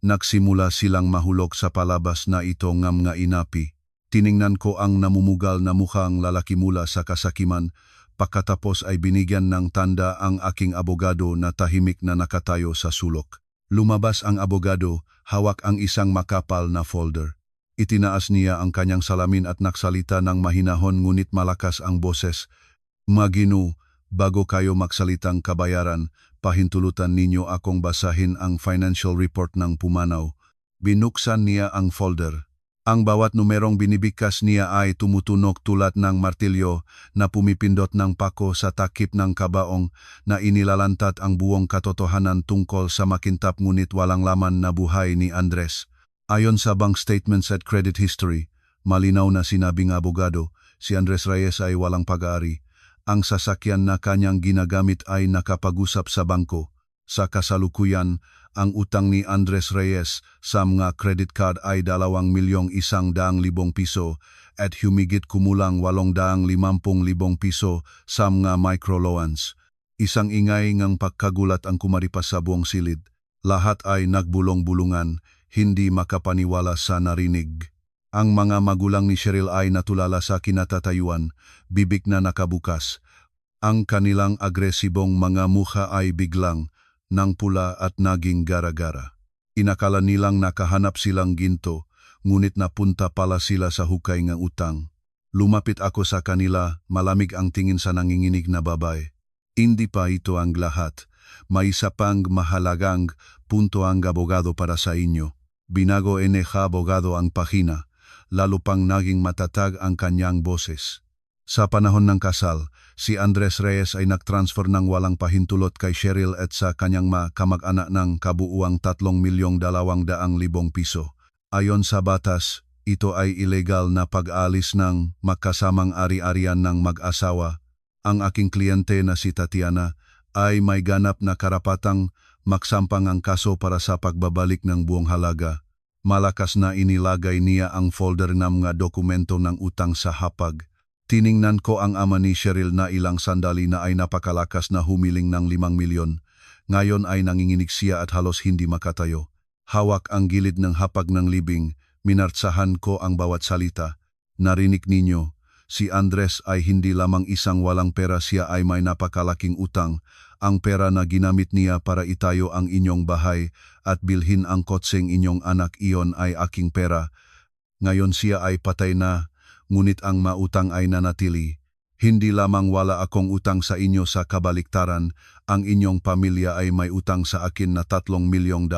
Nagsimula silang mahulog sa palabas na ito ng mga inapi. Tiningnan ko ang namumugal na mukhang lalaki mula sa kasakiman. Pagkatapos ay binigyan ng tanda ang aking abogado na tahimik na nakatayo sa sulok. Lumabas ang abogado, hawak ang isang makapal na folder. Itinaas niya ang kanyang salamin at nagsalita ng mahinahon ngunit malakas ang boses. Magino, bago kayo magsalitang kabayaran, pahintulutan ninyo akong basahin ang financial report ng Pumanaw. Binuksan niya ang folder. Ang bawat numerong binibigkas niya ay tumutunog tulad ng martilyo na pumipindot ng pako sa takip ng kabaong na inilalantat ang buong katotohanan tungkol sa makintab ngunit walang laman na buhay ni Andres. Ayon sa bank statements at credit history, malinaw na sinabi ng abogado, si Andres Reyes ay walang pag-aari. Ang sasakyan na kanyang ginagamit ay nakapag-usap sa bangko. Sa kasalukuyan, ang utang ni Andres Reyes sa mga credit card ay 2,100,000 piso at humigit kumulang 850,000 piso sa mga microloans. Isang ingay ng pagkagulat ang kumaripas sa buong silid. Lahat ay nagbulong-bulungan, hindi makapaniwala sa narinig. Ang mga magulang ni Cheryl ay natulala sa kinatatayuan, bibig na nakabukas. Ang kanilang agresibong mga mukha ay biglang nang pula at naging gara-gara. Inakala nilang nakahanap silang ginto, ngunit napunta pala sila sa hukay ng utang. Lumapit ako sa kanila, malamig ang tingin sa nanginginig na babae. Hindi pa ito ang lahat. May isa pang mahalagang punto ang abogado para sa inyo. Binago abogado ang pahina, lalo pang naging matatag ang kanyang boses. Sa panahon ng kasal, si Andres Reyes ay nagtransfer ng walang pahintulot kay Cheryl at sa kanyang kamag-anak ng kabuuang 3,200,000 piso. Ayon sa batas, ito ay ilegal na pag-alis ng magkasamang ari-arian ng mag-asawa. Ang aking kliyente na si Tatiana ay may ganap na karapatang magsampang ang kaso para sa pagbabalik ng buong halaga. Malakas na inilagay niya ang folder ng mga dokumento ng utang sa hapag. Tiningnan ko ang ama ni Cheryl na ilang sandali na ay napakalakas na humiling ng 5 milyon. Ngayon ay nanginginig siya at halos hindi makatayo. Hawak ang gilid ng hapag ng libing, minartsahan ko ang bawat salita. Narinig ninyo, si Andres ay hindi lamang isang walang pera, siya ay may napakalaking utang. Ang pera na ginamit niya para itayo ang inyong bahay at bilhin ang kotseng inyong anak, iyon ay aking pera. Ngayon siya ay patay na, ngunit ang mautang ay nanatili. Hindi lamang wala akong utang sa inyo, sa kabaliktaran, ang inyong pamilya ay may utang sa akin na 3,200,000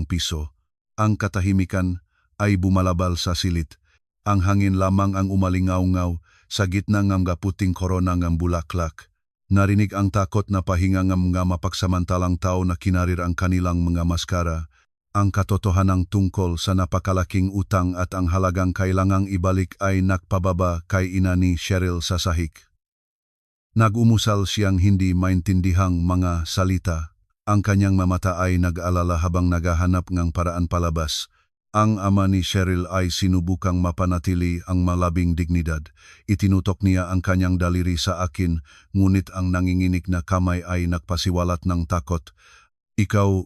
piso. Ang katahimikan ay bumalabal sa silid. Ang hangin lamang ang umalingaw-ngaw sa gitna ng puting korona ng bulaklak. Narinig ang takot na pahinga ng mga mapagsamantalang tao na kinarir ang kanilang mga maskara. Ang katotohanang tungkol sa napakalaking utang at ang halagang kailangang ibalik ay nakpababa kay ina ni Cheryl sa sahig. Nagumusal siyang hindi maintindihang mga salita. Ang kanyang mamata ay nag-alala habang naghahanap ng paraan palabas. Ang ama ni Cheryl ay sinubukang mapanatili ang malabing dignidad. Itinutok niya ang kanyang daliri sa akin, ngunit ang nanginginig na kamay ay nagpasiwalat ng takot. Ikaw,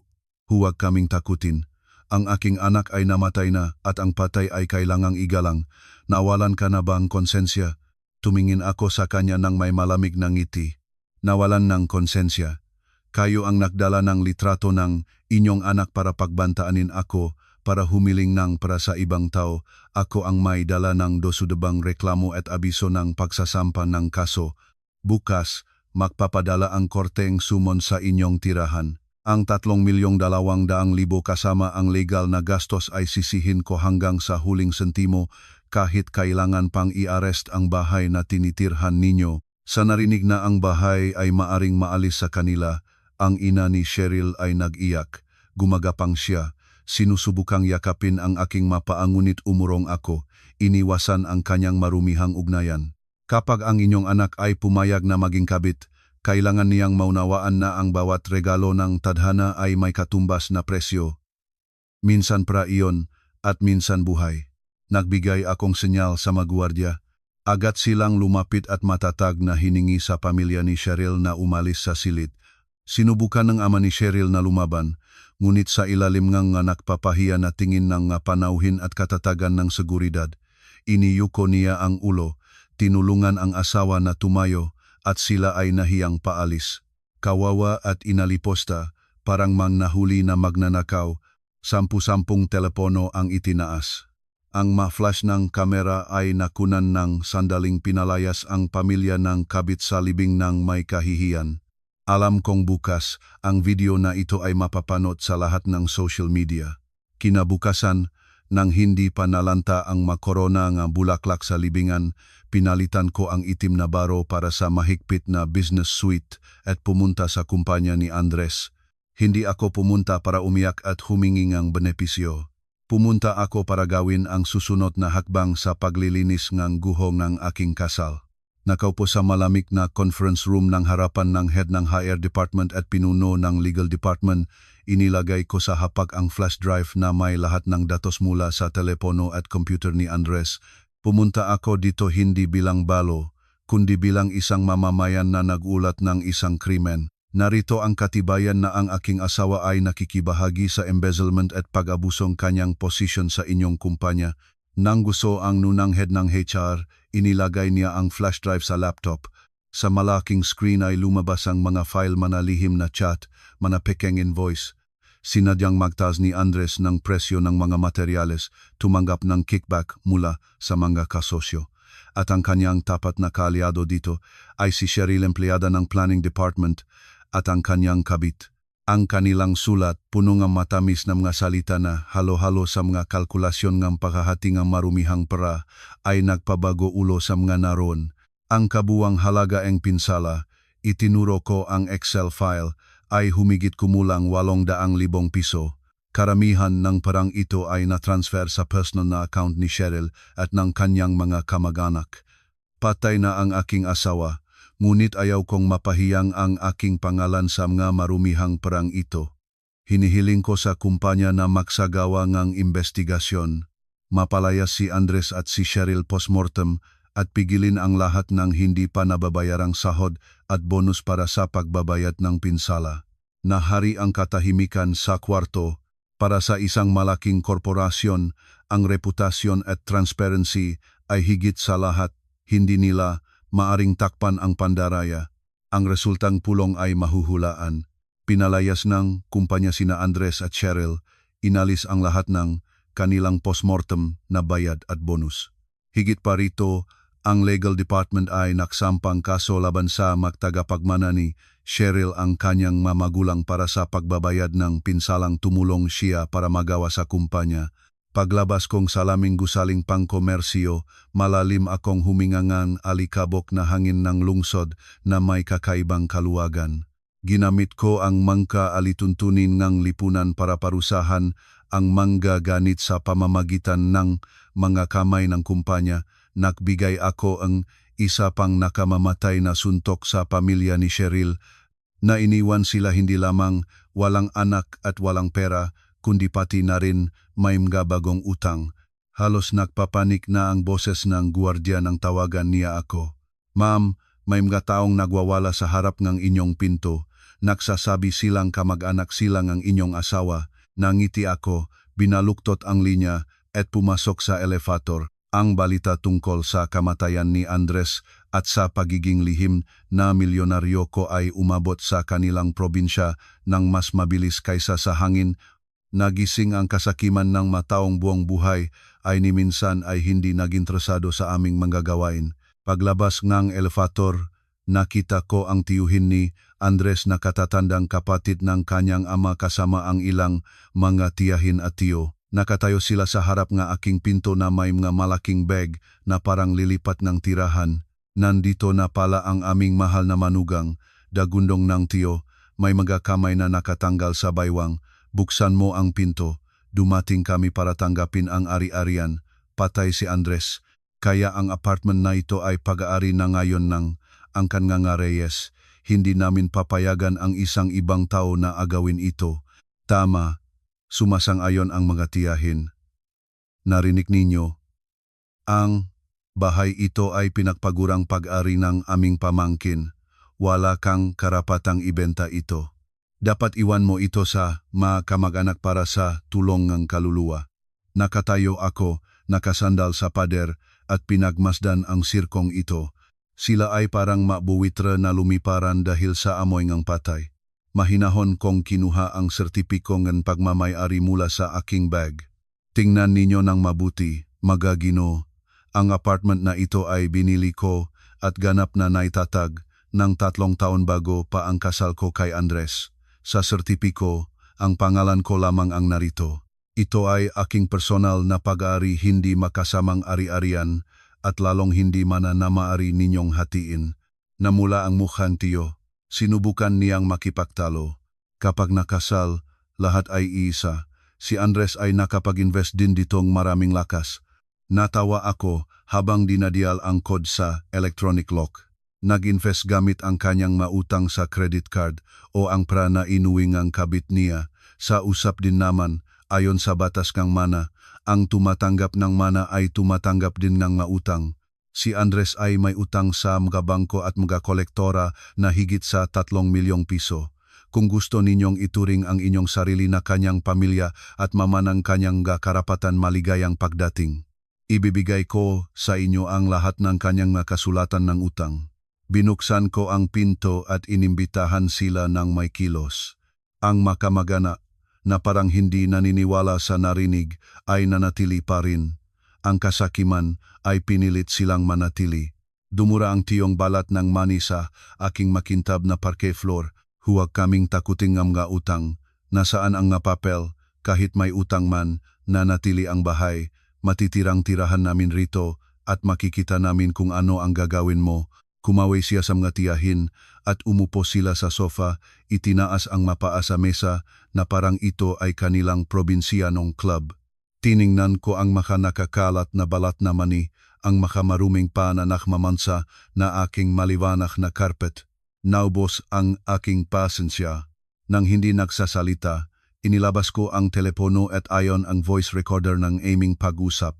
huwag kaming takutin. Ang aking anak ay namatay na at ang patay ay kailangang igalang. Nawalan ka na ba ang konsensya? Tumingin ako sa kanya ng may malamig na ngiti. Nawalan ng konsensya. Kayo ang nagdala ng litrato ng inyong anak para pagbantaanin ako, para humiling ng para sa ibang tao. Ako ang may dala ng dosudebang reklamo at abiso ng pagsasampa ng kaso. Bukas, magpapadala ang korteng sumon sa inyong tirahan. Ang 3,200,000 kasama ang legal na gastos ay sisihin ko hanggang sa huling sentimo kahit kailangan pang i-arrest ang bahay na tinitirhan ninyo. Sa narinig na ang bahay ay maaring maalis sa kanila, ang ina ni Cheryl ay nag-iyak. Gumagapang siya. Sinusubukang yakapin ang aking mapaa ngunit umurong ako. Iniwasan ang kanyang marumihang ugnayan. Kapag ang inyong anak ay pumayag na maging kabit, kailangan niyang maunawaan na ang bawat regalo ng tadhana ay may katumbas na presyo. Minsan pra iyon at minsan buhay. Nagbigay akong senyal sa magwardya. Agad silang lumapit at matatag na hiningi sa pamilya ni Cheryl na umalis sa silid. Sinubukan ng ama ni Cheryl na lumaban, ngunit sa ilalim ng nagpapahiya na tingin ng panauhin at katatagan ng seguridad. Iniyuko niya ang ulo, tinulungan ang asawa na tumayo, at sila ay nahiyang paalis. Kawawa at inaliposta, parang nahuli na magnanakaw, 10 telepono ang itinaas. Ang ma-flash ng kamera ay nakunan ng sandaling pinalayas ang pamilya ng kabit sa libing ng may kahihiyan. Alam kong bukas, ang video na ito ay mapapanood sa lahat ng social media. Kinabukasan, nang hindi pa nalanta ang makorona ng bulaklak sa libingan, pinalitan ko ang itim na baro para sa mahigpit na business suite at pumunta sa kumpanya ni Andres. Hindi ako pumunta para umiyak at humingi ng benepisyo. Pumunta ako para gawin ang susunod na hakbang sa paglilinis ng guho ng aking kasal. Nakaupo sa malamig na conference room ng harapan ng head ng HR department at pinuno ng legal department, inilagay ko sa hapag ang flash drive na may lahat ng datos mula sa telepono at computer ni Andres. Pumunta ako dito hindi bilang balo, kundi bilang isang mamamayan na nagulat ng isang krimen. Narito ang katibayan na ang aking asawa ay nakikibahagi sa embezzlement at pag-abusong kanyang posisyon sa inyong kumpanya. Nang gusto ang nunang head ng HR, inilagay niya ang flash drive sa laptop. Sa malaking screen ay lumabas ang mga file manalihim na chat, manapekeng invoice. Sinadyang magtaas ni Andres ng presyo ng mga materyales, tumanggap ng kickback mula sa mga kasosyo. At ang kanyang tapat na kaalyado dito ay si Cheryl, empleyada ng planning department, at ang kanyang kabit. Ang kanilang sulat, puno ng matamis na mga salita na halo-halo sa mga kalkulasyon ng paghahati ng marumihang pera, ay nagpabago ulo sa mga naroon. Ang kabuwang halaga ng pinsala, itinuro ko ang Excel file, ay humigit kumulang 800,000 piso. Karamihan ng perang ito ay na-transfer sa personal na account ni Cheryl at ng kanyang mga kamag-anak. Patay na ang aking asawa. Ngunit ayaw kong mapahiyang ang aking pangalan sa mga marumihang perang ito. Hinihiling ko sa kumpanya na magsagawa ng investigasyon, mapalayas si Andres at si Cheryl postmortem at pigilin ang lahat ng hindi pa nababayarang sahod at bonus para sa pagbabayad ng pinsala. Nahari ang katahimikan sa kwarto. Para sa isang malaking korporasyon, ang reputasyon at transparency ay higit sa lahat. Hindi nila maaring takpan ang pandaraya. Ang resultang pulong ay mahuhulaan. Pinalayas ng kumpanya sina Andres at Cheryl, inalis ang lahat ng kanilang postmortem na bayad at bonus. Higit pa rito, ang legal department ay naksampang kaso laban sa magtagapagmana ni Cheryl ang kanyang mamagulang para sa pagbabayad ng pinsalang tumulong siya para magawa sa kumpanya. Paglabas kong salaming gusaling pangkomersyo, malalim akong humingangang alikabok na hangin ng lungsod na may kakaibang kaluwagan. Ginamit ko ang mangka alituntunin ng lipunan para parusahan ang manggaganit sa pamamagitan ng mga kamay ng kumpanya. Nagbigay ako ang isa pang nakamamatay na suntok sa pamilya ni Cheryl. Na iniwan sila hindi lamang walang anak at walang pera, kundi pati na rin may mga bagong utang. Halos nagpapanik na ang boses ng guwardiya nang tawagan niya ako. Ma'am, may mga taong nagwawala sa harap ng inyong pinto. Nagsasabi silang kamag-anak silang ang inyong asawa. Nangiti ako, binaluktot ang linya at pumasok sa elevator. Ang balita tungkol sa kamatayan ni Andres at sa pagiging lihim na milyonaryo ko ay umabot sa kanilang probinsya ng mas mabilis kaysa sa hangin. Nagising ang kasakiman ng mataong buong buhay ay ni minsan ay hindi nag-interesado sa aming mga gawain. Paglabas ng elevator, nakita ko ang tiyuhin ni Andres na katatandang kapatid ng kanyang ama kasama ang ilang mga tiyahin at tiyo. Nakatayo sila sa harap ng aking pinto na may mga malaking bag na parang lilipat ng tirahan. Nandito na pala ang aming mahal na manugang, dagundong ng tiyo, may mga kamay na nakatanggal sa baywang. Buksan mo ang pinto, dumating kami para tanggapin ang ari-arian. Patay si Andres, kaya ang apartment na ito ay pag-aari na ngayon ng angkan nga Reyes. Hindi namin papayagan ang isang ibang tao na agawin ito. Tama, sumasang-ayon ang mga tiyahin. Narinig ninyo, ang bahay ito ay pinagpagurang pag-ari ng aming pamangkin. Wala kang karapatang ibenta ito. Dapat iwan mo ito sa mga kamag-anak para sa tulong ng kaluluwa. Nakatayo ako, nakasandal sa pader at pinagmasdan ang sirkong ito. Sila ay parang mabuwitra na lumiparan dahil sa amoy ng patay. Mahinahon kong kinuha ang sertipiko ng pagmamayari mula sa aking bag. Tingnan ninyo ng mabuti, magagino. Ang apartment na ito ay binili ko at ganap na naitatag ng 3 taon bago pa ang kasal ko kay Andres. Sa sertipiko, ang pangalan ko lamang ang narito. Ito ay aking personal na pag-aari, hindi makasamang ari-arian at lalong hindi mana na maaari ninyong hatiin. Namula ang mukhan tiyo, sinubukan niyang makipagtalo. Kapag nakasal, lahat ay iisa. Si Andres ay nakapag-invest din ditong maraming lakas. Natawa ako habang dinadial ang code sa electronic lock. Nag-invest gamit ang kanyang mautang sa credit card o ang prana inuwing ang kabit niya. Sa usap din naman, ayon sa batas ng mana, ang tumatanggap ng mana ay tumatanggap din ng mautang. Si Andres ay may utang sa mga bangko at mga kolektora na higit sa 3 milyong piso. Kung gusto ninyong ituring ang inyong sarili na kanyang pamilya at mamanang kanyang karapatan maligayang pagdating, ibibigay ko sa inyo ang lahat ng kanyang kasulatan ng utang. Binuksan ko ang pinto at inimbitahan sila ng may kilos. Ang makamagana na parang hindi naniniwala sa narinig ay nanatili pa rin. Ang kasakiman ay pinilit silang manatili. Dumura ang tiyong balat ng mani sa aking makintab na parke floor. Huwag kaming takuting ng mga utang. Nasaan ang papel? Kahit may utang man, nanatili ang bahay. Matitirang tirahan namin rito at makikita namin kung ano ang gagawin mo. Kumawi siya sa mga tiyahin at umupo sila sa sofa, itinaas ang mapaa sa mesa na parang ito ay kanilang probinsyanong club. Tiningnan ko ang nakakalat na balat na mani, ang makamaruming pananak mamansa na aking maliwanag na carpet. Naubos ang aking pasensya. Nang hindi nagsasalita, inilabas ko ang telepono at ayon ang voice recorder ng aming pag-usap.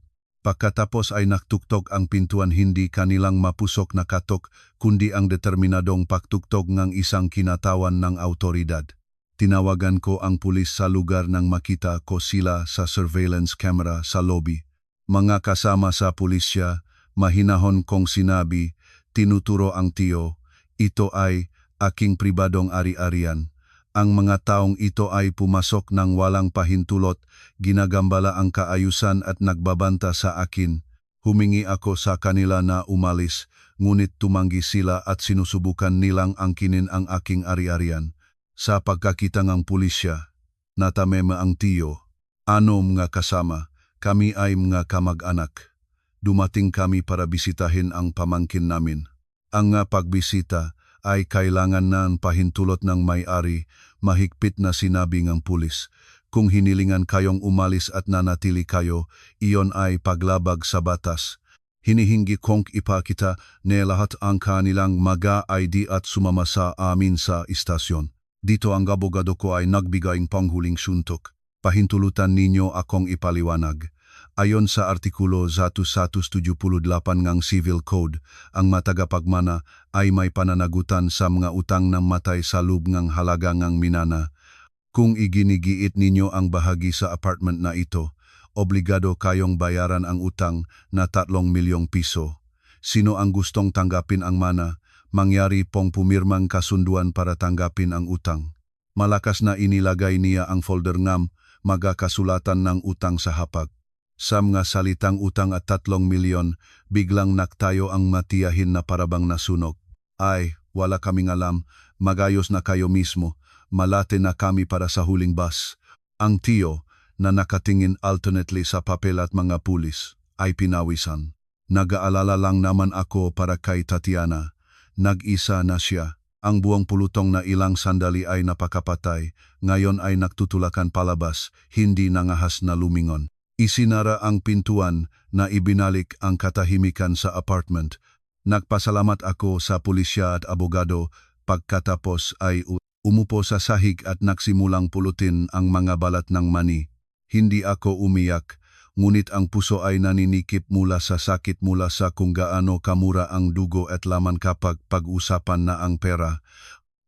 Pagkatapos ay naktuktok ang pintuan, hindi kanilang mapusok na katok kundi ang determinadong pagtuktok ng isang kinatawan ng autoridad. Tinawagan ko ang pulis sa lugar nang makita ko sila sa surveillance camera sa lobby. Mga kasama sa pulisya, mahinahon kong sinabi, tinuturo ang tiyo, ito ay aking pribadong ari-arian. Ang mga taong ito ay pumasok ng walang pahintulot, ginagambala ang kaayusan at nagbabanta sa akin. Humingi ako sa kanila na umalis, ngunit tumanggi sila at sinusubukan nilang angkinin ang aking ari-arian. Sa pagkakita ng pulisya, natamema ang tiyo. Ano mga kasama, kami ay mga kamag-anak. Dumating kami para bisitahin ang pamangkin namin. Ang pagbisita ay kailangan ng pahintulot ng may-ari, mahigpit na sinabi ng pulis. Kung hinilingan kayong umalis at nanatili kayo, iyon ay paglabag sa batas. Hinihingi kong ipakita na lahat ang kanilang mga ID at sumama sa amin sa istasyon. Dito ang abogado ko ay nagbigay ng panghuling suntok. Pahintulutan ninyo akong ipaliwanag. Ayon sa Artikulo 1178 ng Civil Code, ang matagapagmana ay may pananagutan sa mga utang ng matay sa loob ng halaga ng minana. Kung iginigiit ninyo ang bahagi sa apartment na ito, obligado kayong bayaran ang utang na 3 milyong piso. Sino ang gustong tanggapin ang mana, mangyari pong pumirmang kasunduan para tanggapin ang utang. Malakas na inilagay niya ang folder ngam, magakasulatan ng utang sa hapag. Sa mga salitang utang at 3 milyon, biglang naktayo ang matiyahin na parabang nasunog. Ay, wala kaming alam, magayos na kayo mismo, malate na kami para sa huling bus. Ang tiyo, na nakatingin alternately sa papel at mga pulis, ay pinawisan. Nag-aalala lang naman ako para kay Tatiana. Nag-isa na siya. Ang buong pulutong na ilang sandali ay napakapatay, ngayon ay nagtutulakan palabas, hindi nangahas na lumingon. Isinara ang pintuan na ibinalik ang katahimikan sa apartment. Nagpasalamat ako sa pulisya at abogado, pagkatapos ay umupo sa sahig at nagsimulang pulutin ang mga balat ng mani. Hindi ako umiyak, ngunit ang puso ay naninikip mula sa sakit mula sa kung gaano kamura ang dugo at laman kapag pag-usapan na ang pera.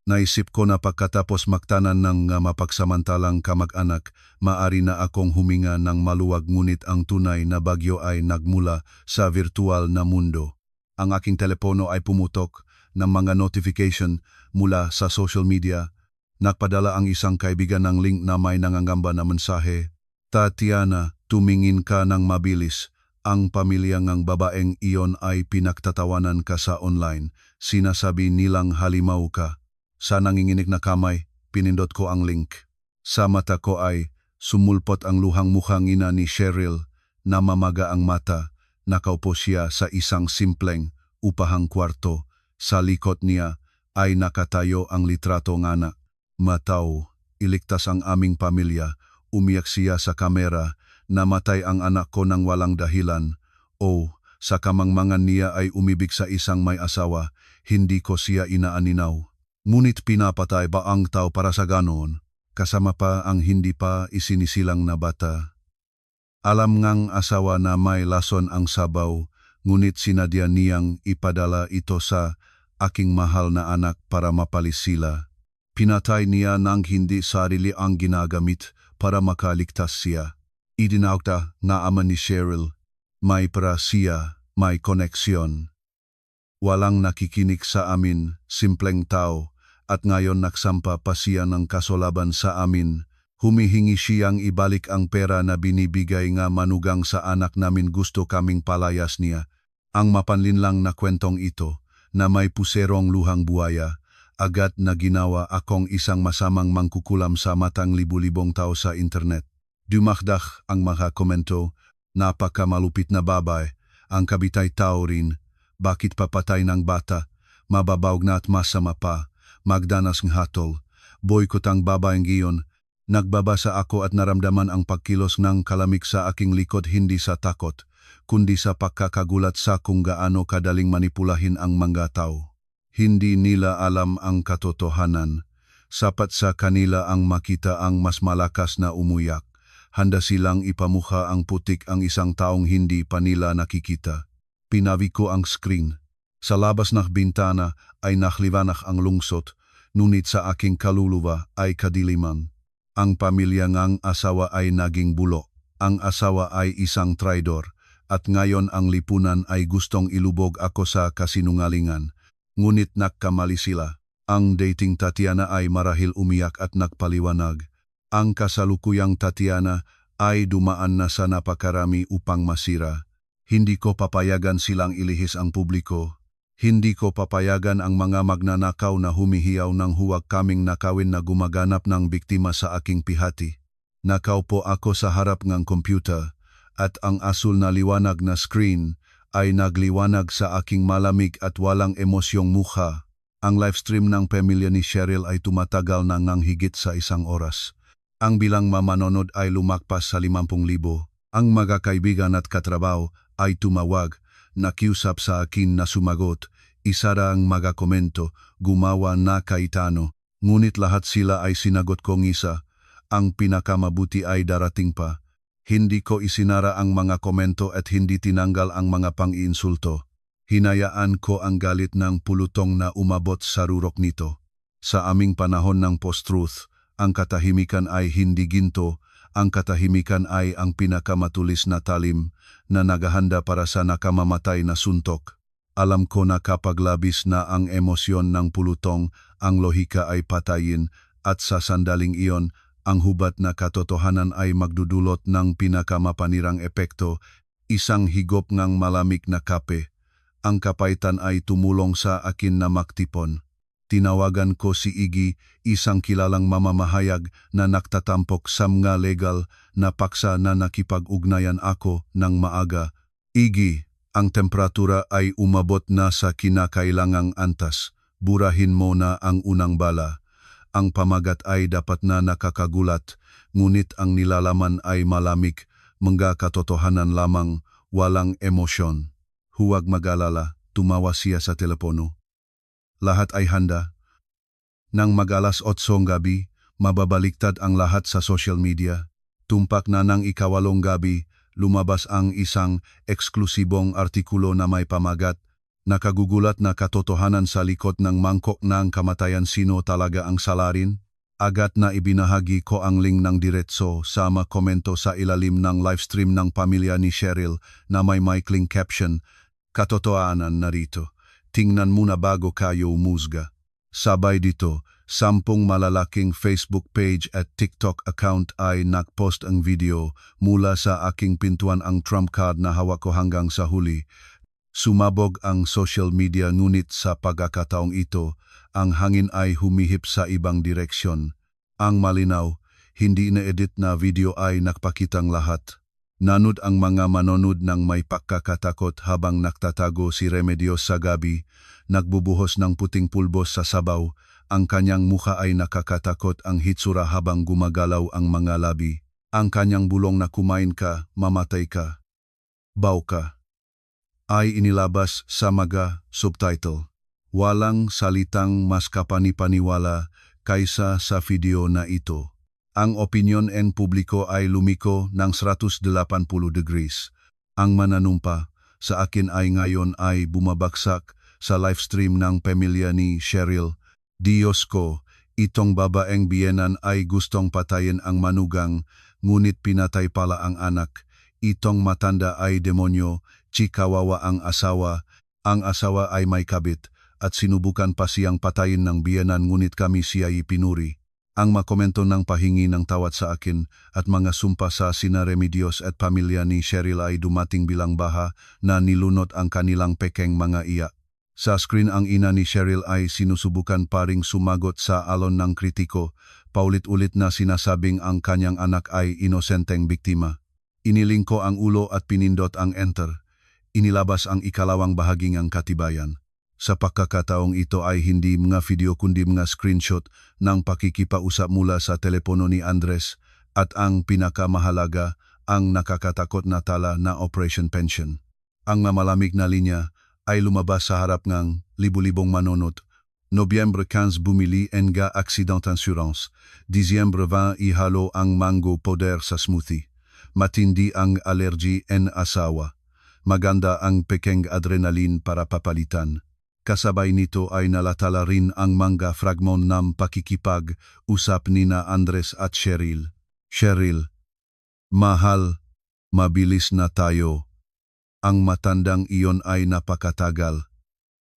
Naisip ko na pagkatapos magtanan ng mapagsamantalang kamag-anak, maari na akong huminga ng maluwag ngunit ang tunay na bagyo ay nagmula sa virtual na mundo. Ang aking telepono ay pumutok ng mga notification mula sa social media. Nagpadala ang isang kaibigan ng link na may nangangamba na mensahe. Tatiana, tumingin ka ng mabilis. Ang pamilya ng babaeng iyon ay pinagtatawanan ka sa online. Sinasabi nilang halimaw ka. Sa nanginginig na kamay, pinindot ko ang link. Sa mata ko ay sumulpot ang luhang mukhang ina ni Cheryl. Namamaga ang mata. Nakaupo siya sa isang simpleng, upahang kwarto. Sa likod niya ay nakatayo ang litrato ng anak. Mataw, iligtas ang aming pamilya. Umiyak siya sa kamera, namatay ang anak ko ng walang dahilan. Sa kamangmangan niya ay umibig sa isang may asawa, hindi ko siya inaaninaw. Ngunit pinapatay ba ang tao para sa ganoon, kasama pa ang hindi pa isinisilang na bata. Alam ngang asawa na may lason ang sabaw, ngunit sinadya niyang ipadala ito sa aking mahal na anak para mapalis sila. Pinatay niya nang hindi sarili ang ginagamit para makaligtas siya. Idinauta na ama ni Cheryl, may para siya, may koneksyon. Walang nakikinig sa amin, simpleng tao, at ngayon nagsampa pa siya ng kasolaban sa amin. Humihingi siyang ibalik ang pera na binibigay nga manugang sa anak namin, gusto kaming palayas niya. Ang mapanlinlang na kwentong ito, na may puserong luhang buhaya, agad na ginawa akong isang masamang mangkukulam sa matang libu-libong tao sa internet. Dumakdak ang mga komento, napakamalupit na babae, ang kabitay tao rin, bakit papatay ng bata, mababawg na at masama pa, magdanas ng hatol, boykot ang babaeng giyon. Nagbabasa ako at naramdaman ang pagkilos ng kalamig sa aking likod, hindi sa takot, kundi sa pagkakagulat sa kung gaano kadaling manipulahin ang mga tao. Hindi nila alam ang katotohanan. Sapat sa kanila ang makita ang mas malakas na umuyak. Handa silang ipamukha ang putik ang isang taong hindi pa nila nakikita. Pinawi ko ang screen. Sa labas ng bintana ay nakliwanag ang lungsot, ngunit sa aking kaluluwa ay kadiliman. Ang pamilya ngang asawa ay naging bulo. Ang asawa ay isang traidor, at ngayon ang lipunan ay gustong ilubog ako sa kasinungalingan. Ngunit nagkamali sila. Ang dating Tatiana ay marahil umiyak at nagpaliwanag. Ang kasalukuyang Tatiana ay dumaan na sa napakarami upang masira. Hindi ko papayagan silang ilihis ang publiko. Hindi ko papayagan ang mga magnanakaw na humihiyaw ng huwag kaming nakawin na gumaganap ng biktima sa aking pihati. Nakaupo ako sa harap ng computer, at ang asul na liwanag na screen ay nagliwanag sa aking malamig at walang emosyong mukha. Ang livestream ng pamilya ni Cheryl ay tumatagal na ngang higit sa 1 oras. Ang bilang mamanonood ay lumakpas sa 50,000. Ang mga kaibigan at katrabaho ay tumawag, nakiusap sa akin na sumagot, isara ang mga komento, gumawa na kaitano. Ngunit lahat sila ay sinagot kong isa, ang pinakamabuti ay darating pa. Hindi ko isinara ang mga komento at hindi tinanggal ang mga pang-iinsulto. Hinayaan ko ang galit ng pulutong na umabot sa rurok nito. Sa aming panahon ng post-truth, ang katahimikan ay hindi ginto, ang katahimikan ay ang pinakamatulis na talim na naghahanda para sa nakamamatay na suntok. Alam ko na kapag labis na ang emosyon ng pulutong, ang lohika ay patayin at sa sandaling iyon, ang hubad na katotohanan ay magdudulot ng pinakamapanirang epekto, isang higop ngang malamig na kape. Ang kapaitan ay tumulong sa akin na maktipon. Tinawagan ko si Iggy, isang kilalang mamamahayag na nagtatampok sa mga legal na paksa na nakipag-ugnayan ako ng maaga. Iggy, ang temperatura ay umabot na sa kinakailangang antas. Burahin mo na ang unang bala. Ang pamagat ay dapat na nakakagulat, ngunit ang nilalaman ay malamig, mga katotohanan lamang, walang emosyon. Huwag mag-alala, tumawa siya sa telepono. Lahat ay handa. Nang mag-alas 8 gabi, mababaliktad ang lahat sa social media. Tumpak na ng ikawalong gabi, lumabas ang isang eksklusibong artikulo na may pamagat, nakagugulat na katotohanan sa likod ng mangkok ng kamatayan. Sino talaga ang salarin? Agad na ibinahagi ko ang link ng diretso sa mga komento sa ilalim ng livestream ng pamilya ni Cheryl na may maikling caption, "Katotohanan narito. Tingnan muna bago kayo umusga." Sabay dito, 10 malalaking Facebook page at TikTok account ay nagpost ang video mula sa aking pintuan ang trump card na hawak ko hanggang sa huli. Sumabog ang social media ngunit sa pagkakataong ito, ang hangin ay humihip sa ibang direksyon. Ang malinaw, hindi na-edit na video ay nagpakitang lahat. Nanood ang mga manonood ng may pagkakatakot habang nagtatago si Remedios sa gabi, nagbubuhos ng puting pulbos sa sabaw, ang kanyang mukha ay nakakatakot ang hitsura habang gumagalaw ang mga labi. Ang kanyang bulong na kumain ka, mamatay ka, baw ka, ay inilabas sa mga subtitle. Walang salitang mas kapanipaniwala kaysa sa video na ito. Ang opinyon ng publiko ay lumiko ng 180 degrees. Ang mananumpa sa akin ay ngayon ay bumabagsak sa livestream ng pamilya ni Cheryl. Diyos ko, itong babaeng biyenan ay gustong patayin ang manugang, ngunit pinatay pala ang anak. Itong matanda ay demonyo, chikawawa ang asawa ay may kabit, at sinubukan pa siyang patayin ng biyenan ngunit kami siya ipinuri. Ang makomento ng pahingi ng tawad sa akin at mga sumpa sa sina Remedios at pamilya ni Cheryl ay dumating bilang baha na nilunot ang kanilang pekeng mga iyak. Sa screen ang ina ni Cheryl ay sinusubukan pa ring sumagot sa alon ng kritiko, paulit-ulit na sinasabing ang kanyang anak ay inosenteng biktima. Iniling ko ang ulo at pinindot ang enter. Inilabas ang ikalawang bahaging ang katibayan. Sa pagkakataong ito ay hindi mga video kundi mga screenshot ng pakikipausap mula sa telepono ni Andres at ang pinakamahalaga, ang nakakatakot na tala na Operation Pension. Ang mamalamig na linya ay lumabas sa harap ng libu-libong manonot. Nobyembre 15 bumili nga accident insurance. Disyembre 20 ihalo ang mango powder sa smoothie. Matindi ang allergy en asawa. Maganda ang pekeng adrenaline para papalitan. Kasabay nito ay nalatala rin ang mga fragmon ng pakikipag-usap nina Andres at Cheryl. Cheryl, mahal, mabilis na tayo. Ang matandang iyon ay napakatagal.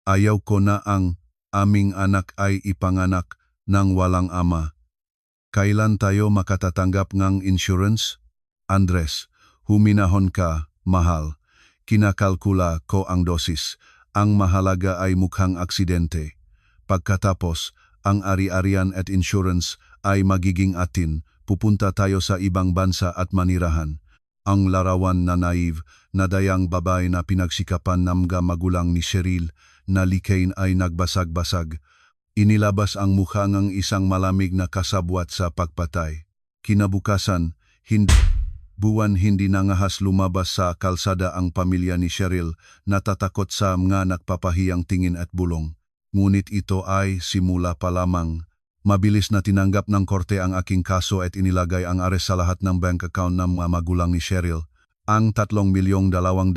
Ayaw ko na ang aming anak ay ipanganak ng walang ama. Kailan tayo makatatanggap ng insurance? Andres, huminahon ka, mahal. Kinakalkula ko ang dosis. Ang mahalaga ay mukhang aksidente. Pagkatapos, ang ari-arian at insurance ay magiging atin. Pupunta tayo sa ibang bansa at manirahan. Ang larawan na naive na dayang babae na pinagsikapan ng mga magulang ni Cheryl na likain ay nagbasag-basag. Inilabas ang mukha ng isang malamig na kasabwat sa pagpatay. Kinabukasan, hindi Buwan hindi nangahas lumabas sa kalsada ang pamilya ni Cheryl, natatakot sa mga nagpapahiyang tingin at bulong. Ngunit ito ay simula pa lamang. Mabilis na tinanggap ng korte ang aking kaso at inilagay ang ares sa lahat ng bank account ng mga magulang ni Cheryl. Ang 3,200,000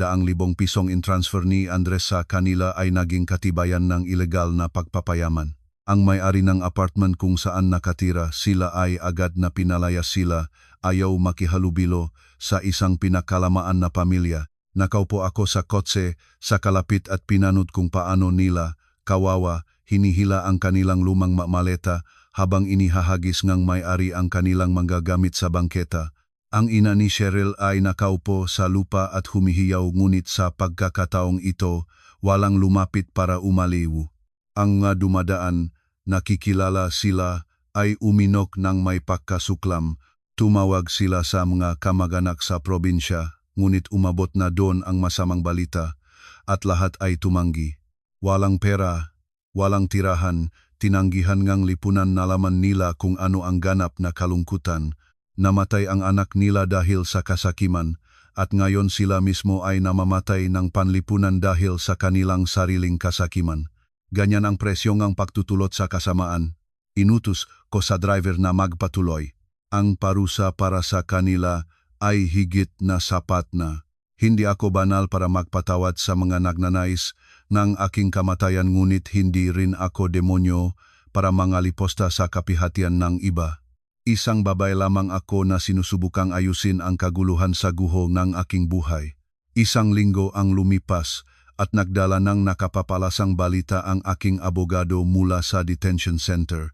pisong in-transfer ni Andres sa kanila ay naging katibayan ng ilegal na pagpapayaman. Ang may-ari ng apartment kung saan nakatira sila ay agad na pinalayas sila, ayaw makihalubilo sa isang pinakalamaan na pamilya. Nakaupo ako sa kotse sa kalapit at pinanood kung paano nila, kawawa, hinihila ang kanilang lumang maleta habang inihahagis ng may-ari ang kanilang manggagamit sa bangketa. Ang ina ni Cheryl ay nakaupo sa lupa at humihiyaw, ngunit sa pagkakataong ito, walang lumapit para umaliw. Ang nga dumadaan, nakikilala sila, ay uminok ng may pagkasuklam. Tumawag sila sa mga kamag-anak sa probinsya, ngunit umabot na doon ang masamang balita, at lahat ay tumanggi. Walang pera, walang tirahan, tinanggihan ngang lipunan, nalaman nila kung ano ang ganap na kalungkutan. Namatay ang anak nila dahil sa kasakiman, at ngayon sila mismo ay namamatay ng panlipunan dahil sa kanilang sariling kasakiman. Ganyan ang presyo ng pagtutulot sa kasamaan. Inutos ko sa driver na magpatuloy. Ang parusa para sa kanila ay higit na sapat na. Hindi ako banal para magpatawad sa mga nagnanais ng aking kamatayan, ngunit hindi rin ako demonyo para mangaliposta sa kapihatian ng iba. Isang babae lamang ako na sinusubukang ayusin ang kaguluhan sa guho ng aking buhay. Isang linggo ang lumipas at nagdala ng nakapapalasang balita ang aking abogado mula sa detention center.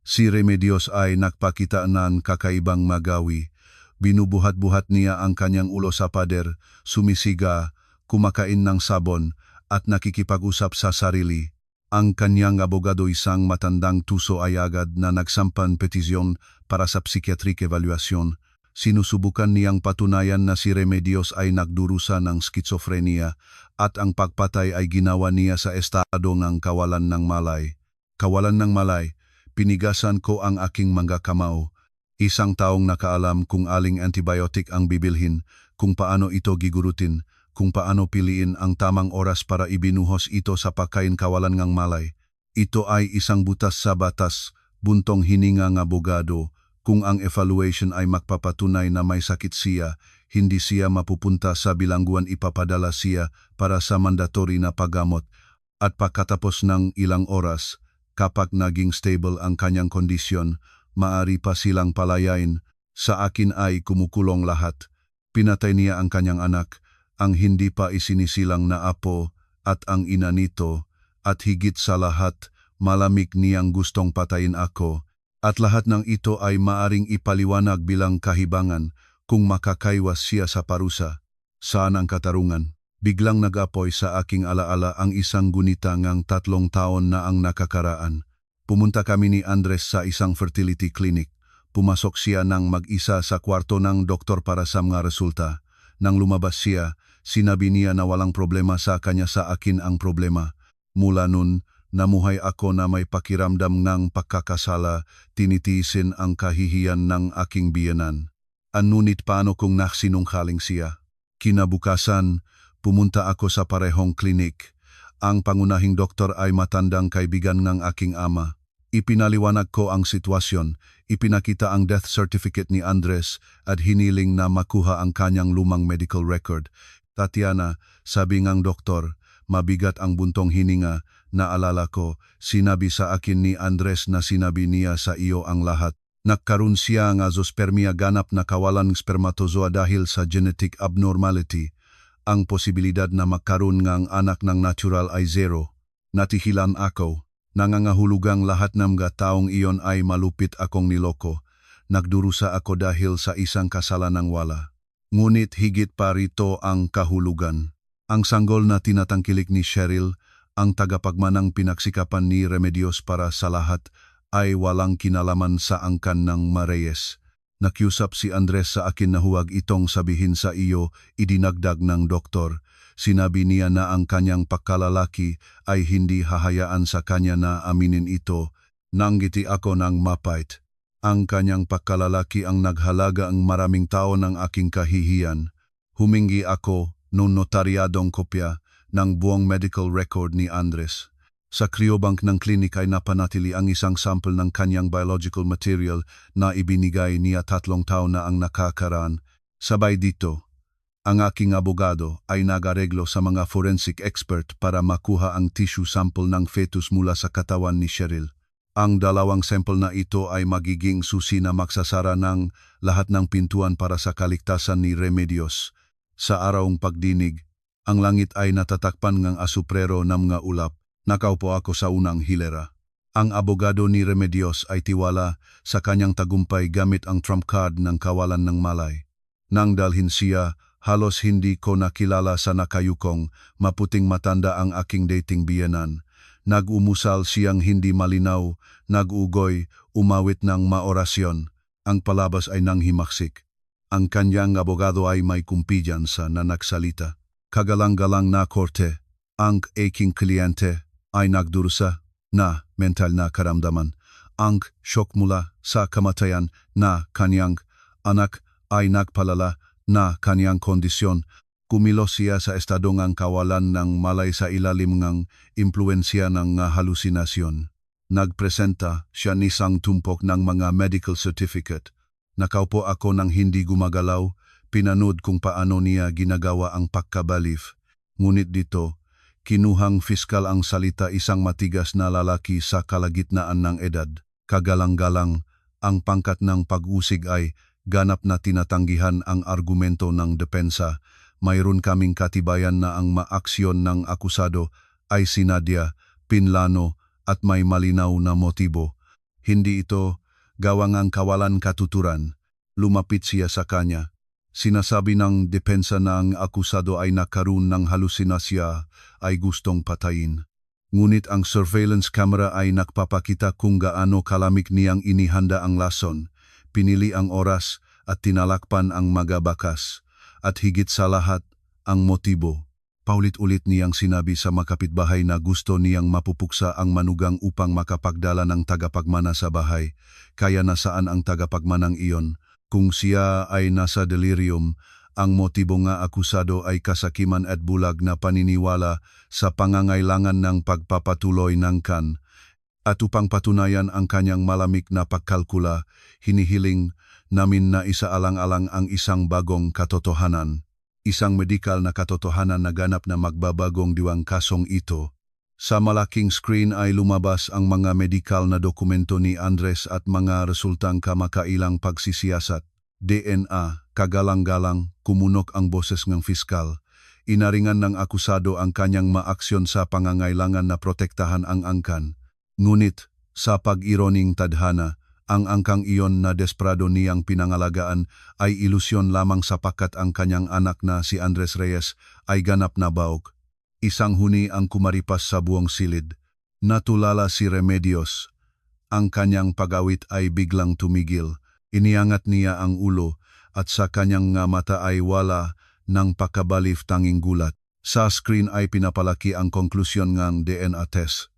Si Remedios ay nagpakita ng kakaibang magawi. Binubuhat-buhat niya ang kanyang ulo sa pader, sumisiga, kumakain ng sabon, at nakikipag-usap sa sarili. Ang kanyang abogado, isang matandang tuso, ay agad na nagsampan petisyon para sa psychiatric evaluation. Sinusubukan niyang patunayan na si Remedios ay nagdurusa ng schizophrenia at ang pagpatay ay ginawa niya sa estado ng kawalan ng malay. Kawalan ng malay, pinigasan ko ang aking mga kamao. Isang taong nakaalam kung aling antibiotic ang bibilhin, kung paano ito gigurutin, kung paano piliin ang tamang oras para ibinuhos ito sa pagkain kawalan ng malay. Ito ay isang butas sa batas, buntong hininga ng abogado. Kung ang evaluation ay magpapatunay na may sakit siya, hindi siya mapupunta sa bilangguan, ipapadala siya para sa mandatory na paggamot. At pagkatapos ng ilang oras, kapag naging stable ang kanyang kondisyon, maaari pa silang palayain. Sa akin ay kumukulong lahat. Pinatay niya ang kanyang anak, ang hindi pa isinisilang na apo, at ang ina nito, at higit sa lahat, malamig niyang gustong patayin ako. At lahat ng ito ay maaring ipaliwanag bilang kahibangan kung makakaiwas siya sa parusa. Saan ang katarungan? Biglang nag-apoy sa aking alaala ang isang gunita ng 3 taon na ang nakakaraan. Pumunta kami ni Andres sa isang fertility clinic. Pumasok siya ng mag-isa sa kwarto ng doktor para sa mga resulta. Nang lumabas siya, sinabi niya na walang problema sa kanya, sa akin ang problema. Mula nun, namuhay ako na may pakiramdam ng pagkakasala, tinitiisin ang kahihiyan ng aking biyenan. Ngunit paano kung naksinungkaling siya? Kinabukasan, pumunta ako sa parehong klinik. Ang pangunahing doktor ay matandang kaibigan ng aking ama. Ipinaliwanag ko ang sitwasyon, ipinakita ang death certificate ni Andres at hiniling na makuha ang kanyang lumang medical record. Tatiana, sabi ng doktor, mabigat ang buntong hininga. Naalala ko, sinabi sa akin ni Andres na sinabi niya sa iyo ang lahat. Nagkaroon siya ng azoospermia, ganap na kawalan ng spermatozoa dahil sa genetic abnormality. Ang posibilidad na magkaroon ng anak ng natural ay 0. Natihilan ako. Nangangahulugang lahat ng mga taong iyon ay malupit akong niloko. Nagdurusa ako dahil sa isang kasalanang wala. Ngunit higit pa rito ang kahulugan. Ang sanggol na tinatangkilik ni Cheryl, ang tagapagmanang pinagsikapan ni Remedios para sa lahat, ay walang kinalaman sa angkan ng Mareyes. Nakiusap si Andres sa akin na huwag itong sabihin sa iyo, idinagdag ng doktor. Sinabi niya na ang kanyang pagkalalaki ay hindi hahayaan sa kanya na aminin ito. Nanggiti ako ng mapait. Ang kanyang pagkalalaki ang naghalaga ang maraming taon ng aking kahihiyan. Humingi ako noong notaryadong kopya ng buong medical record ni Andres. Sa cryobank ng klinik ay napanatili ang isang sample ng kanyang biological material na ibinigay niya 3 taon na ang nakakaraan. Sabay dito, ang aking abogado ay nag-areglo sa mga forensic expert para makuha ang tissue sample ng fetus mula sa katawan ni Cheryl. Ang 2 sample na ito ay magiging susi na magsasara ng lahat ng pintuan para sa kaligtasan ni Remedios. Sa arawng pagdinig, ang langit ay natatakpan ng asuprero ng mga ulap. Nakaupo ako sa unang hilera. Ang abogado ni Remedios ay tiwala sa kanyang tagumpay gamit ang trump card ng kawalan ng malay. Nang dalhin siya, halos hindi ko nakilala sa nakayukong, maputing matanda ang aking dating biyenan. Nag-umusal siyang hindi malinaw, nag-ugoy, umawit ng maorasyon. Ang palabas ay nanghimaksik. Ang kanyang abogado ay may kumpiyansa na nagsalita. Kagalang-galang na korte, ang aking kliyente ay nagdurusa na mental na karamdaman. Ang shock mula sa kamatayan na kanyang anak ay nagpalala na kanyang kondisyon. Kumilos siya sa estadong ang kawalan ng malay sa ilalim ng impluensya ng halusinasyon. Nagpresenta siya nisang tumpok ng mga medical certificate. Nakaupo ako ng hindi gumagalaw, pinanood kung paano niya ginagawa ang pagkabalif. Ngunit dito, kinuhang fiskal ang salita isang matigas na lalaki sa kalagitnaan ng edad. Kagalang-galang, ang pangkat ng pag-usig ay ganap na tinatanggihan ang argumento ng depensa. Mayroon kaming katibayan na ang maaksyon ng akusado ay sinadya, pinlano at may malinaw na motibo. Hindi ito gawang ang kawalan katuturan. Lumapit siya sa kanya. Sinasabi ng depensa na ang akusado ay nagkaroon ng halusinasya ay gustong patayin. Ngunit ang surveillance camera ay nagpapakita kung gaano kalamig niyang inihanda ang lason, pinili ang oras at tinalakpan ang magabakas. At higit sa lahat, ang motibo. Paulit-ulit niyang sinabi sa makapitbahay na gusto niyang mapupuksa ang manugang upang makapagdala ng tagapagmana sa bahay. Kaya nasaan ang tagapagmanang iyon? Kung siya ay nasa delirium, ang motibo nga akusado ay kasakiman at bulag na paniniwala sa pangangailangan ng pagpapatuloy ng kan. At upang patunayan ang kanyang malamig na pagkalkula, hinihiling namin na isaalang-alang ang isang bagong katotohanan. Isang medikal na katotohanan na ganap na magbabagong diwang kasong ito. Sa malaking screen ay lumabas ang mga medikal na dokumento ni Andres at mga resultang kamakailang pagsisiyasat. DNA, kagalang-galang, kumunok ang boses ng fiskal. Inaringan ng akusado ang kanyang maaksyon sa pangangailangan na protektahan ang angkan. Ngunit, sa pag-ironing tadhana, ang angkang iyon na desperado niyang pinangalagaan ay ilusyon lamang sapagkat ang kanyang anak na si Andres Reyes ay ganap na baog. Isang huni ang kumaripas sa buong silid. Natulala si Remedios. Ang kanyang pag-awit ay biglang tumigil. Iniangat niya ang ulo at sa kanyang nga mata ay wala ng pagkabalif tanging gulat. Sa screen ay pinapalaki ang konklusyon ng DNA test.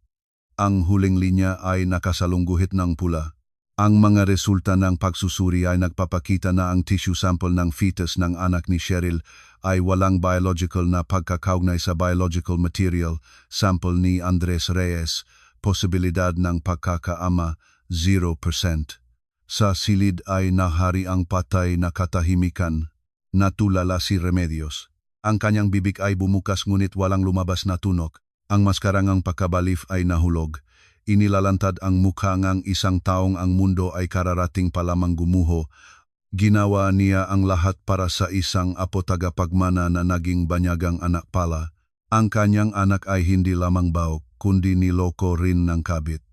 Ang huling linya ay nakasalungguhit ng pula. Ang mga resulta ng pagsusuri ay nagpapakita na ang tissue sample ng fetus ng anak ni Cheryl ay walang biological na pagkakaugnay sa biological material sample ni Andres Reyes, posibilidad ng pagkakaama 0%. Sa silid ay nahari ang patay na katahimikan. Natulala si Remedios. Ang kanyang bibig ay bumukas ngunit walang lumabas na tunok. Ang maskarangang pagkabalif ay nahulog. Inilalantad ang mukha ngang isang taong ang mundo ay kararating pa lamang gumuho. Ginawa niya ang lahat para sa isang apo tagapagmana na naging banyagang anak pala. Ang kanyang anak ay hindi lamang baok, kundi niloko rin ng kabit.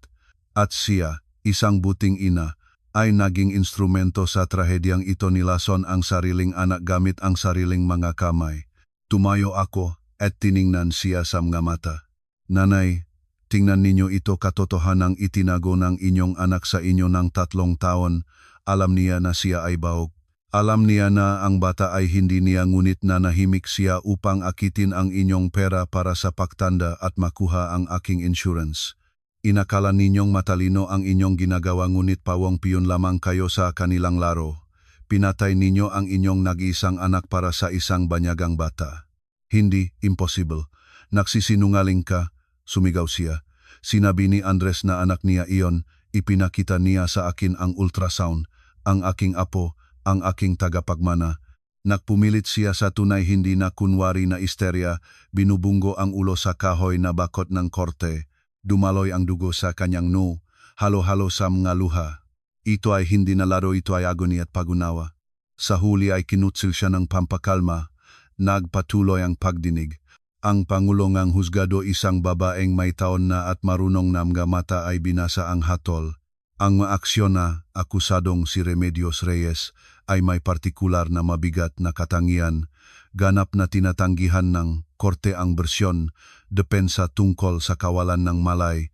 At siya, isang buting ina, ay naging instrumento sa trahedyang ito. Nilason ang sariling anak gamit ang sariling mga kamay. Tumayo ako at tiningnan siya sa mga mata. Nanay, tingnan ninyo ito, katotohanang itinago ng inyong anak sa inyo ng 3 taon. Alam niya na siya ay baog. Alam niya na ang bata ay hindi niya, ngunit nanahimik siya upang akitin ang inyong pera para sa pagtanda at makuha ang aking insurance. Inakala ninyong matalino ang inyong ginagawa ngunit pawang piyon lamang kayo sa kanilang laro. Pinatay ninyo ang inyong nag-iisang anak para sa isang banyagang bata. Hindi, impossible. Nagsisinungaling ka, sumigaw siya. Sinabi ni Andres na anak niya iyon, ipinakita niya sa akin ang ultrasound, ang aking apo, ang aking tagapagmana. Nagpumilit siya sa tunay hindi na kunwari na isterya, binubunggo ang ulo sa kahoy na bakot ng korte. Dumaloy ang dugo sa kanyang noo, halo-halo sa mga luha. Ito ay hindi na laro, ito ay agony at pagunawa. Sa huli ay kinutsil siya ng pampakalma, nagpatuloy ang pagdinig. Ang pangulong husgado, isang babaeng may taon na at marunong na mga mata, ay binasa ang hatol. Ang maaksyon na akusadong si Remedios Reyes ay may partikular na mabigat na katangian, ganap na tinatanggihan ng korte ang bersyon, depensa tungkol sa kawalan ng malay.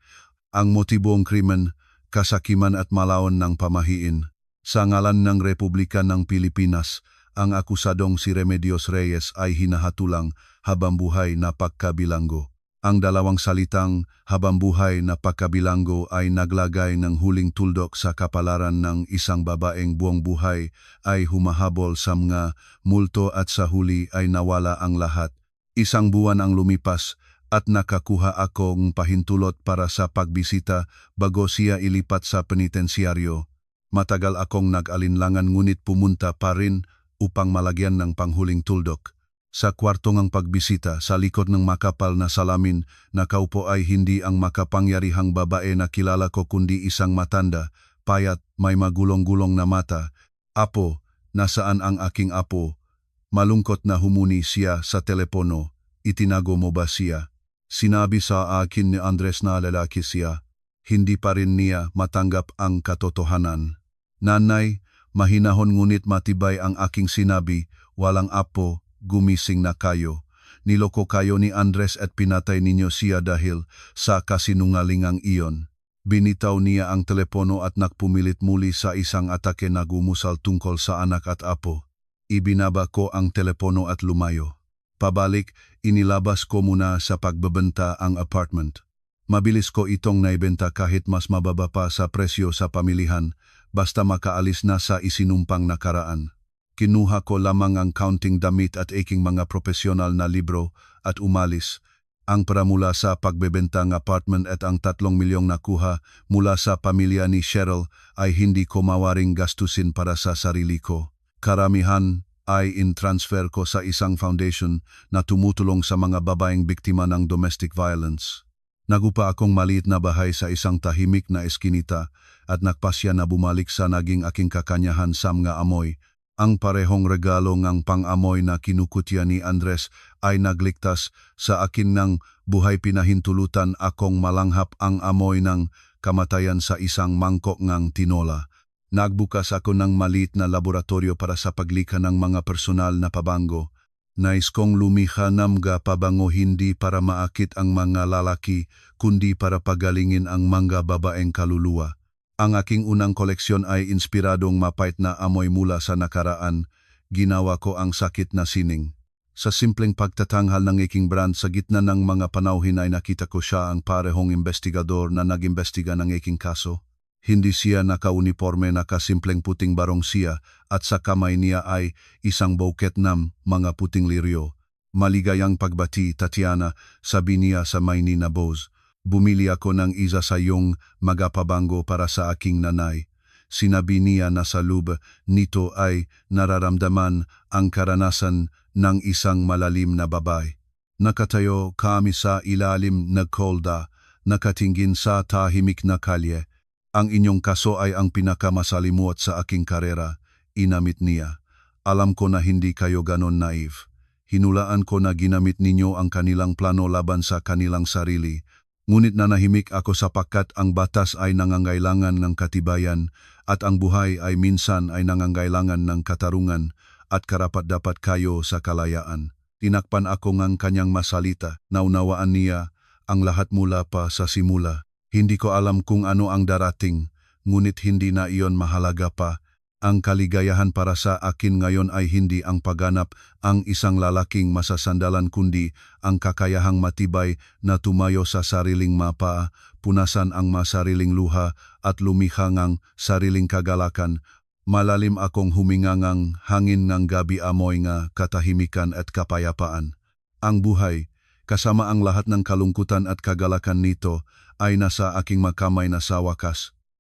Ang motibong krimen, kasakiman at malaon ng pamahiin. Sa ngalan ng Republika ng Pilipinas, ang akusadong si Remedios Reyes ay hinahatulang habang buhay na pagkabilanggo. Ang dalawang salitang habang buhay na pagkabilanggo ay naglagay ng huling tuldok sa kapalaran ng isang babaeng buong buhay ay humahabol sa mga multo at sa huli ay nawala ang lahat. Isang buwan ang lumipas at nakakuha akong pahintulot para sa pagbisita bago siya ilipat sa penitensyaryo. Matagal akong nag-alinlangan ngunit pumunta pa rin upang malagyan ng panghuling tuldok. Sa kwarto ng pagbisita, sa likod ng makapal na salamin, nakaupo ay hindi ang makapangyarihang babae na kilala ko kundi isang matanda, payat, may magulong-gulong na mata. Apo, nasaan ang aking apo? Malungkot na humuni siya sa telepono. Itinago mo ba siya? Sinabi sa akin ni Andres na lalaki siya. Hindi pa rin niya matanggap ang katotohanan. Nanay, mahinahon ngunit matibay ang aking sinabi, walang apo, gumising na kayo. Niloko kayo ni Andres at pinatay ninyo siya dahil sa kasinungalingang iyon. Binitaw niya ang telepono at nagpumilit muli sa isang atake na gumusal tungkol sa anak at apo. Ibinaba ko ang telepono at lumayo. Pabalik, inilabas ko muna sa pagbebenta ang apartment. Mabilis ko itong naibenta kahit mas mababa pa sa presyo sa pamilihan, basta makaalis na sa isinumpang nakaraan. Kinuha ko lamang ang counting damit at aking mga profesional na libro at umalis. Ang pera mula sa pagbebenta ng apartment at ang 3 milyong nakuha mula sa pamilya ni Cheryl ay hindi ko mawaring gastusin para sa sarili ko. Karamihan ay in-transfer ko sa isang foundation na tumutulong sa mga babaeng biktima ng domestic violence. Nagupa akong maliit na bahay sa isang tahimik na eskinita at nagpasya na bumalik sa naging aking kakanyahan sa mga amoy. Ang parehong regalo ng pang-amoy na kinukutya ni Andres ay nagligtas sa akin ng buhay. Pinahintulutan akong malanghap ang amoy ng kamatayan sa isang mangkok ng tinola. Nagbukas ako ng maliit na laboratorio para sa paglikha ng mga personal na pabango. Nais kong lumikha ng mga pabango hindi para maakit ang mga lalaki, kundi para pagalingin ang mga babaeng kaluluwa. Ang aking unang koleksyon ay inspiradong mapait na amoy mula sa nakaraan. Ginawa ko ang sakit na sining. Sa simpleng pagtatanghal ng aking brand sa gitna ng mga panauhin ay nakita ko siya ang parehong investigador na nag-imbestiga ng aking kaso. Hindi siya naka-uniforme, nakasimpleng puting barong siya at sa kamay niya ay isang bouquet ng mga puting lirio. Maligayang pagbati, Tatiana, sabi niya sa may na Boz. Bumili ako ng isa sa iyong magapabango para sa aking nanay. Sinabi niya na sa loob nito ay nararamdaman ang karanasan ng isang malalim na babae. Nakatayo kami sa ilalim ng kolda, nakatingin sa tahimik na kalye. Ang inyong kaso ay ang pinakamasalimuot sa aking karera, inamit niya. Alam ko na hindi kayo ganon naive. Hinulaan ko na ginamit ninyo ang kanilang plano laban sa kanilang sarili. Ngunit nanahimik ako sapagkat ang batas ay nangangailangan ng katibayan at ang buhay ay minsan ay nangangailangan ng katarungan at karapat-dapat kayo sa kalayaan. Tinakpan ako ng kanyang masalita, naunawaan niya ang lahat mula pa sa simula. Hindi ko alam kung ano ang darating, ngunit hindi na iyon mahalaga pa. Ang kaligayahan para sa akin ngayon ay hindi ang pagganap ang isang lalaking masasandalan kundi ang kakayahang matibay na tumayo sa sariling mapa, punasan ang masariling luha at lumikha ngang sariling kagalakan. Malalim akong humingangang hangin ng gabi amoy nga katahimikan at kapayapaan. Ang buhay, kasama ang lahat ng kalungkutan at kagalakan nito, ay nasa aking makamay na sa wakas.